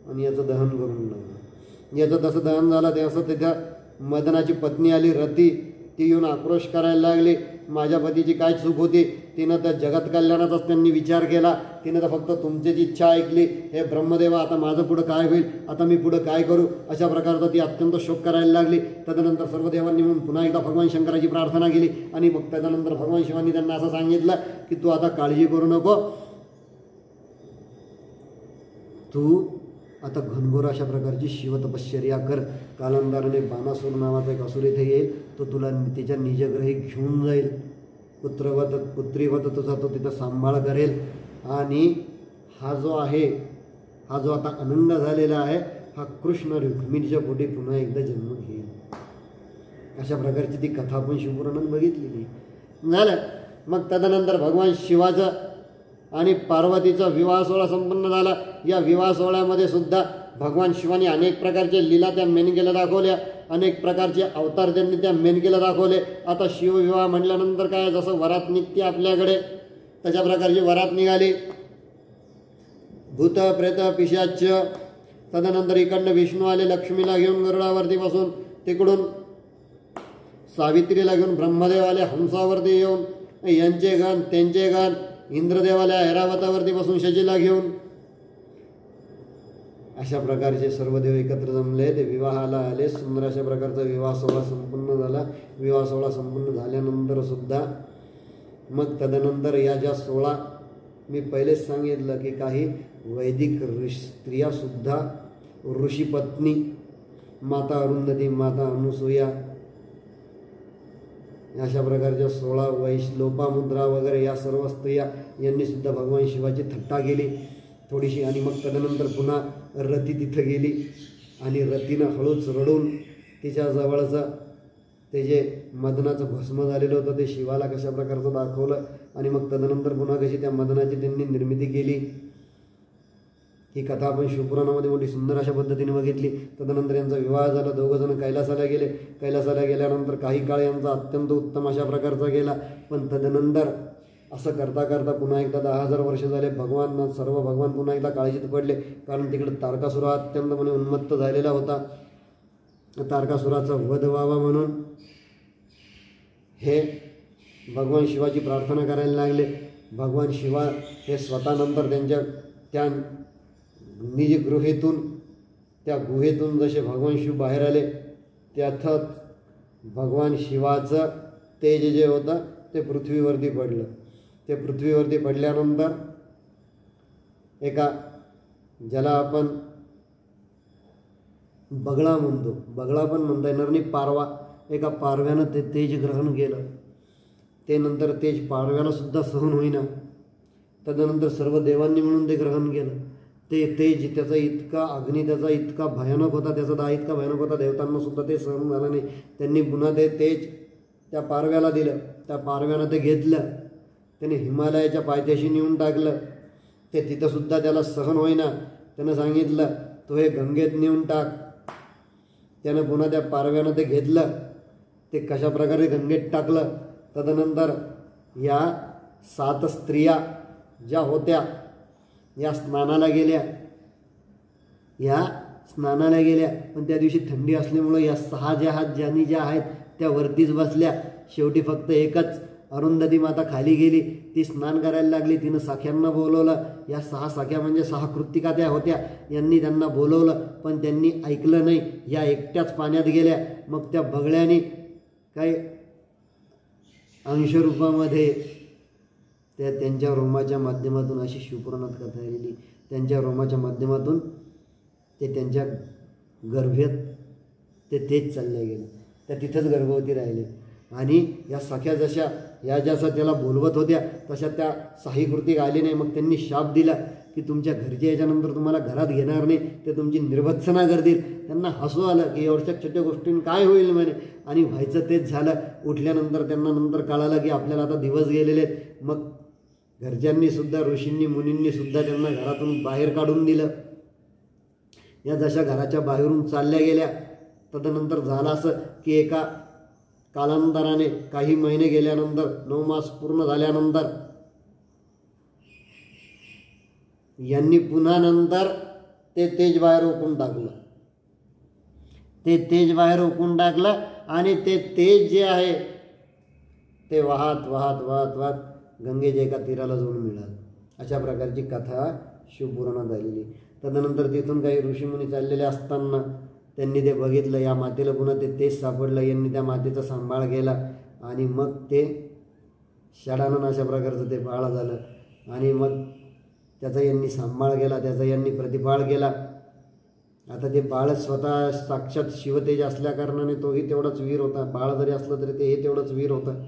आणि याचं दहन करून लागलं. याचं तसं दहन झालं ते असं तिथं मदनाची पत्नी आली रती. ती येऊन आक्रोश करायला लागली. माझ्या पतीची काय चूक होती? तिनं तर जगत कल्याणाचाच त्यांनी विचार केला. तिनं तर फक्त तुमची इच्छा ऐकली. हे ब्रह्मदेवा, आता माझं पुढं काय होईल? आता मी पुढं काय करू? अशा प्रकारचा ती अत्यंत शोक करायला लागली. तदनंतर सर्व देवांनी म्हणून पुन्हा एकदा भगवान शंकराची प्रार्थना केली आणि मग त्यानंतर भगवान शिवांनी त्यांना असं सांगितलं की तू आता काळजी करू नको. तू आता घनघोर अशा प्रकारची शिवतपश्चर्या कर. कालांतराने बाणासूर नावाचा एक असुर इथे येईल. तो तुला तिच्या निजग्रही घेऊन जाईल. पुत्रवत पुत्रीवत तुझा तो तिथं सांभाळ करेल. आणि हा जो आहे, हा जो आता आनंद झालेला आहे, हा कृष्ण रुक्मिणीच्या पोटी पुन्हा एकदा जन्म घेईल. अशा प्रकारची ती कथा आपण शिवपुराणात बघितलेली झालं. मग तदनंतर भगवान शिवाचं आणि पार्वतीचा विवाह सोहळा संपन्न झाला. या विवाह सोहळ्यामध्ये सुद्धा भगवान शिवाने अनेक प्रकारचे लीला त्या मेनकेला दाखवल्या. अनेक प्रकारचे अवतार त्यांनी त्या मेनकेला दाखवले. आता शिवविवाह म्हटल्यानंतर काय, जसं वरात निघते आपल्याकडे तशा प्रकारची वरात निघाली. भूत प्रेत पिशाच. तदनंतर इकडनं विष्णू आले लक्ष्मीला घेऊन गरुडावरती बसून. तिकडून सावित्रीला घेऊन ब्रह्मदेव आले हंसावरती येऊन. यांचे गण त्यांचे गण. इंद्रदेवाला ऐरावतावरती बसून शचीला घेऊन. अशा प्रकारचे सर्व देव एकत्र जमले. ते विवाहाला आले. सुंदर अशा प्रकारचा विवाह सोहळा संपन्न झाला. विवाह सोहळा संपन्न झाल्यानंतर सुद्धा मग तदनंतर या ज्या 16 मी पहिलेच सांगितलं की काही वैदिक स्त्रियासुद्धा ऋषीपत्नी, माता अरुंधती, माता अनुसूया, अशा प्रकारच्या 16 लोपामुद्रा वगैरे या सर्व स्त्रिया यांनी सुद्धा भगवान शिवाची थट्टा केली थोडीशी. आणि मग तदनंतर पुन्हा रती तिथं गेली आणि रतीनं हळूच रडून तिच्या जवळचं ते जे मदनाचं भस्म झालेलं होतं ते शिवाला कशा प्रकारचं दाखवलं. आणि मग तदनंतर पुन्हा कशी त्या मदनाची त्यांनी निर्मिती केली. ही कथा आपण शिवपुराणामध्ये मोठी सुंदर अशा पद्धतीने बघितली. तदनंतर यांचा विवाह झाला. दोघंजण कैलासाला गेले. कैलासाला गेल्यानंतर काही काळ यांचा अत्यंत उत्तम अशा प्रकारचा गेला. पण तदनंतर असं करता करता पुन्हा एकदा 10,000 वर्ष झाले. सर्व भगवान पुन्हा एकदा काळजीत पडले. कारण तिकडे तारकासुर अत्यंतपणे उन्मत्त झालेला होता. तारकासुराचा वध व्हावा म्हणून हे भगवान शिवाची प्रार्थना करायला लागले. भगवान शिवा हे स्वतः नंतर त्यांच्या त्या निज गृहेतून, त्या गुहेतून जसे भगवान शिव बाहेर आले त्यातच भगवान शिवाचं तेज जे होतं ते पृथ्वीवरती पडलं. ते पृथ्वीवरती पडल्यानंतर एका ज्याला आपण बगळा म्हणतो, बगळा पण म्हणता येणार नाही, पारवा, एका पारव्यानं ते तेज ग्रहण केलं. ते नंतर तेज पारव्याला सुद्धा सहन होईना. तदनंतर सर्व देवांनी म्हणून ते ग्रहण केलं. ते तेज त्याचा इतका अग्नी त्याचा इतका भयानक होता, त्याचा दाह इतका भयानक होता, देवतांना सुद्धा ते सहन झालं नाही. त्यांनी पुन्हा ते तेज त्या पारव्याला दिलं. त्या पारव्यानं ते घेतलं. त्याने हिमालयाच्या पायथ्याशी नेऊन टाकलं. ते तिथंसुद्धा त्याला सहन होईना. त्यानं सांगितलं तो हे गंगेत नेऊन टाक. त्यानं पुन्हा त्या पारव्यानं ते घेतलं. ते कशा प्रकारे गंगेत टाकलं. तदनंतर या 7 स्त्रिया ज्या होत्या या स्नानाला गेल्या. पण त्या दिवशी थंडी असल्यामुळं या 6 ज्या आहेत त्या वरतीच बसल्या. शेवटी फक्त एकच अरुंधती माता खाली गेली. ती स्नान करायला लागली. तिनं सख्यांना बोलवलं. या 6 सख्या म्हणजे 6 कृत्तिका त्या होत्या. यांनी त्यांना बोलवलं पण त्यांनी ऐकलं नाही. या एकट्याच पाण्यात गेल्या. मग त्या बगळ्याने काही अंशरूपामध्ये त्यांच्या रोमाच्या माध्यमातून, अशी शिवपुराणात कथा आलेली, त्यांच्या रोमाच्या माध्यमातून ते त्यांच्या गर्भेत ते तेज चालले गेले. त्या तिथंच गर्भवती राहिले. आणि या सख्या जशा जसं त्याला बोलवत होत्या तशा त्या 6 कृतिका आली नाही. मग त्यांनी शाप दिला की तुमच्या घरच्या याच्यानंतर तुम्हाला घरात घेणार नाही, ते तुमची निर्भत्सना करतील. त्यांना हसू आलं की एवढ्या छोट्या गोष्टींनी काय होईल म्हणे. आणि व्हायचं तेच झालं. उठल्यानंतर त्यांना नंतर कळालं की आपल्याला आता दिवस गेलेले आहेत. मग घरच्यांनी सुद्धा, ऋषींनी मुनींनी सुद्धा त्यांना घरातून बाहेर काढून दिलं. या जशा घराच्या बाहेरून चालल्या गेल्या तदनंतर झालं असं की एका कालांतराने काही महिने गेल्यानंतर 9 मास पूर्ण झाल्यानंतर यांनी पुन्हा नंतर ते तेज बाहेर ओकून टाकलं. ते तेज बाहेर ओकून टाकलं आणि ते तेज जे आहे ते वाहत वाहत वाहत वाहत गंगेच्या एका तीराला जाऊन मिळालं. अशा प्रकारची कथा शिवपुराणात आलेली. तदनंतर तिथून काही ऋषीमुनी चाललेले असताना त्यांनी ते बघितलं, या मातेला पुन्हा ते तेज सापडलं. यांनी त्या मातेचा सांभाळ केला आणि मग ते षडानन अशा प्रकारचं ते बाळ झालं. आणि मग त्याचा यांनी सांभाळ केला, त्याचा यांनी प्रतिपाळ केला. आता ते बाळ स्वतः साक्षात शिवतेज असल्याकारणाने तोही तेवढाच वीर होता. बाळ जरी असलं तरी तेही तेवढंच वीर होतं.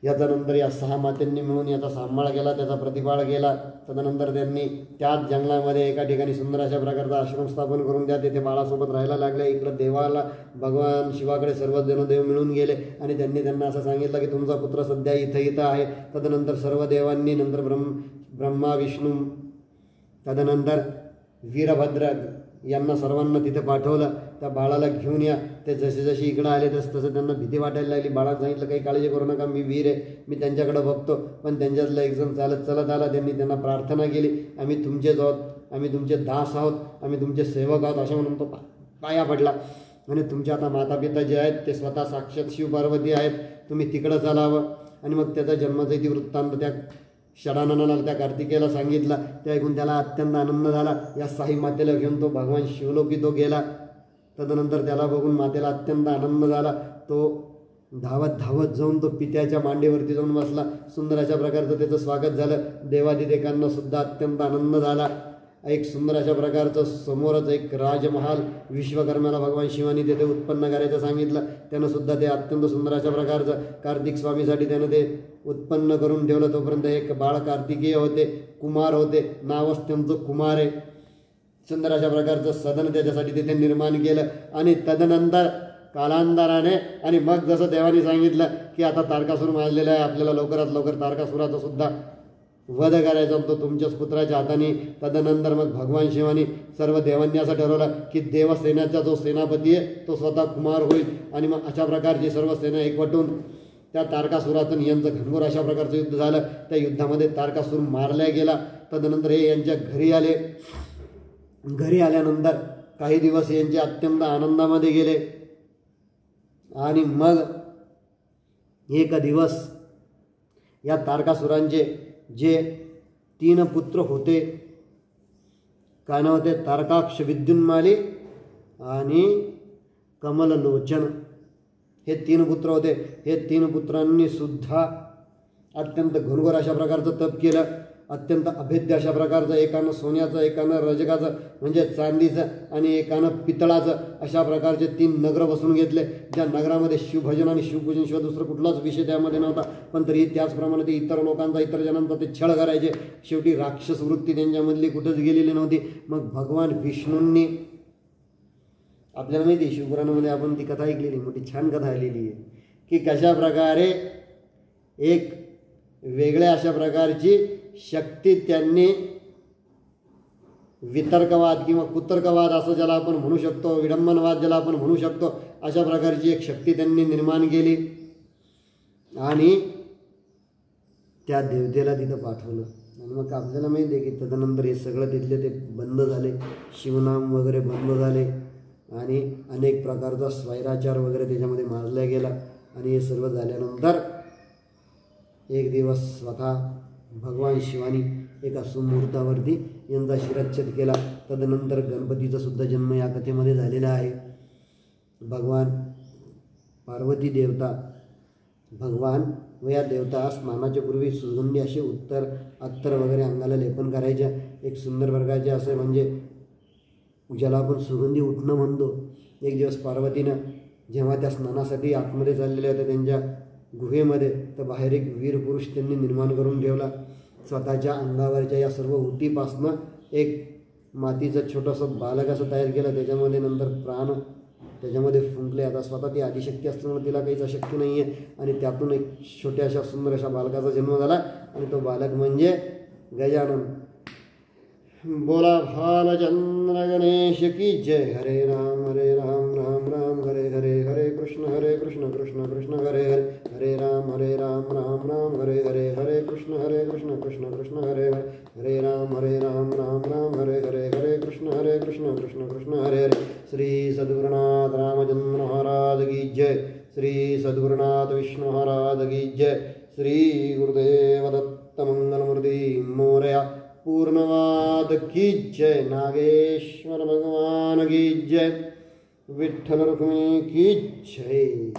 याच्यानंतर या 6 मातेंनी मिळून याचा सांभाळ केला, त्याचा प्रतिपाळ केला. तदनंतर त्यांनी त्याच जंगलामध्ये एका ठिकाणी सुंदर अशा प्रकारचा आश्रम स्थापन करून द्या. तेथे बाळासोबत राहायला लागले. इकडं देवाला, भगवान शिवाकडे सर्व जनदेव मिळून गेले आणि त्यांनी त्यांना असं सांगितलं की तुमचा पुत्र सध्या इथं आहे. तदनंतर सर्व देवांनी, नंतर ब्रह्मा, विष्णू, तदनंतर वीरभद्र यांना सर्वांना तिथे पाठवलं. त्या बाळाला घेऊन या. ते जसे जसे इकडं आले तसं त्यांना भीती वाटायला लागली. बाळाला सांगितलं काही काळजी करू नका, मी वीर आहे, मी त्यांच्याकडे बघतो. पण त्यांच्यातला एकजण चालत आला. त्यांनी त्यांना प्रार्थना केली, आम्ही तुमचेच आहोत, आम्ही तुमचे दास आहोत, आम्ही तुमचे सेवक आहोत, असं म्हणून तो पाया पडला. आणि तुमचे आता माता पिता जे आहेत ते स्वतः साक्षात शिव पार्वती आहेत, तुम्ही तिकडं चालावं. आणि मग त्याचा जन्माचा वृत्तांत त्या षडाननाला, त्या कार्तिकेयला सांगितला. ते ऐकून त्याला अत्यंत आनंद झाला. या 6 मातेला घेऊन तो भगवान शिवलोकी तो गेला. तदनंतर त्याला बघून मातेला अत्यंत आनंद झाला. तो धावत जाऊन तो पित्याच्या मांडीवरती जाऊन बसला. सुंदर अशा प्रकारचं त्याचं स्वागत झालं. देवादिदेकांना सुद्धा अत्यंत आनंद झाला. एक सुंदर अशा प्रकारचं समोरच एक राजमहाल विश्वकर्म्याला भगवान शिवानी तेथे उत्पन्न करायचं सांगितलं. त्यानं सुद्धा ते अत्यंत सुंदर अशा प्रकारचं कार्तिक स्वामीसाठी त्यानं ते उत्पन्न करून ठेवलं. तोपर्यंत एक बाळ कार्तिकेय होते, कुमार होते, नावच त्यांचं कुमार आहे. सुंदर अशा प्रकारचं सदन त्याच्यासाठी तिथे निर्माण केलं. आणि तदनंतर कालांतराने आणि मग जसं देवानी सांगितलं की आता तारकासूर माजलेला आहे, आपल्याला लवकरात लवकर तारकासुराचा सुद्धा वध करायचा तो तुमच्याच पुत्राच्या हाताने. तदनंतर मग भगवान शिवानी सर्व देवांनी असं ठरवलं की देवसेनेचा जो सेनापती आहे तो स्वतः कुमार होईल. आणि मग अशा प्रकारची सर्व सेना एकवटून त्या तारकासुराचं यांचं घनघोर अशा प्रकारचं युद्ध झालं. त्या युद्धामध्ये तारकासूर मारला गेला. तदनंतर हे यांच्या घरी आले. घरी आल्यानंतर काही दिवस यांचे अत्यंत आनंदामध्ये गेले. आणि मग एक दिवस या तारकासुरांचे जे 3 पुत्र होते, काय नाव होते, तारकाक्ष, विद्युन्माली आणि कमललोचन, हे 3 पुत्र होते. हे 3 पुत्रांनी सुद्धा अत्यंत घनघोर अशा प्रकारचं तप केलं. अत्यंत अभेद्य अशा प्रकारचं, एकानं सोन्याचं, एकानं रजकाचं म्हणजे चांदीचं आणि एकानं पितळाचं, अशा प्रकारचे 3 नगर बसून घेतले. ज्या नगरामध्ये शिवभजन आणि शिवपूजन शिवाय दुसरं कुठलाच विषय त्यामध्ये नव्हता. पण तरी त्याचप्रमाणे ते इतर लोकांचा, इतर जणांचा ते छळ करायचे. शेवटी राक्षस वृत्ती त्यांच्यामधली कुठंच गेलेली नव्हती. मग भगवान विष्णूंनी, आपल्याला माहिती आहे शिवपुराणामध्ये आपण ती कथा ऐकलेली, मोठी छान कथा आलेली आहे की कशा प्रकारे एक वेगळ्या अशा प्रकारची शक्ती त्यांनी, वितर्कवाद किंवा कुतर्कवाद असं ज्याला आपण म्हणू शकतो, विडंबनवाद ज्याला आपण म्हणू शकतो, अशा प्रकारची एक शक्ती त्यांनी निर्माण केली आणि त्या देवतेला तिथं पाठवलं. आणि मग आपल्याला माहिती आहे की तदनंतर हे सगळं तिथले ते बंद झाले, शिवनाम वगैरे बंद झाले आणि अनेक प्रकारचा स्वैराचार वगैरे त्याच्यामध्ये माजला गेला. आणि हे सर्व झाल्यानंतर एक दिवस स्वतः भगवान शिवानी एका सुमुहूर्तावरती यांचा शिरच्छेद केला. तदनंतर गणपतीचा सुद्धा जन्म या कथेमध्ये झालेला आहे. भगवान पार्वती देवता, भगवान व या देवता स्नानाच्या पूर्वी सुगंधी असे अत्तर वगैरे अंगाला लेपन करायच्या. एक सुंदर प्रकारचे असे म्हणजे ज्याला आपण सुगंधी उठणं म्हणतो. एक दिवस पार्वतीनं जेव्हा त्या स्नानासाठी आतमध्ये चाललेल्या होत्या त्यांच्या गुहेमध्ये, तर बाहेर एक वीर पुरुष त्यांनी निर्माण करून ठेवला. स्वतःच्या अंगावरच्या या सर्व उटीपासनं एक मातीचं छोटंसं बालक असं तयार केलं. त्याच्यामध्ये नंतर प्राण त्याच्यामध्ये फुंकले. आता स्वतः ती आदिशक्ती असल्यामुळे तिला काहीच अशक्ती नाही आहे. आणि त्यातून एक छोट्याशा सुंदर अशा बालकाचा जन्म झाला आणि तो बालक म्हणजे गजानन. बोला भालचंद्र गणेश की जय. हरे राम राम राम हरे हरे, हरे कृष्ण हरे कृष्ण कृष्ण कृष्ण हरे हरे हरे राम राम राम हरे हरे हरे कृष्ण कृष्ण कृष्ण हरे हरे हरे राम राम हरे हरे हरे कृष्ण कृष्ण कृष्ण हरे हरे। श्री सद्गुरुनाथ रामचंद्र महाराज की जय। श्री सद्गुरुनाथ विष्णु महाराज की जय। श्री गुरुदेव दत्त मंगलमूर्ति मोरया। पूर्णवाद की जय। नागेश्वर भगवान की जय। विठ्ठल रुक्मिणी की जय।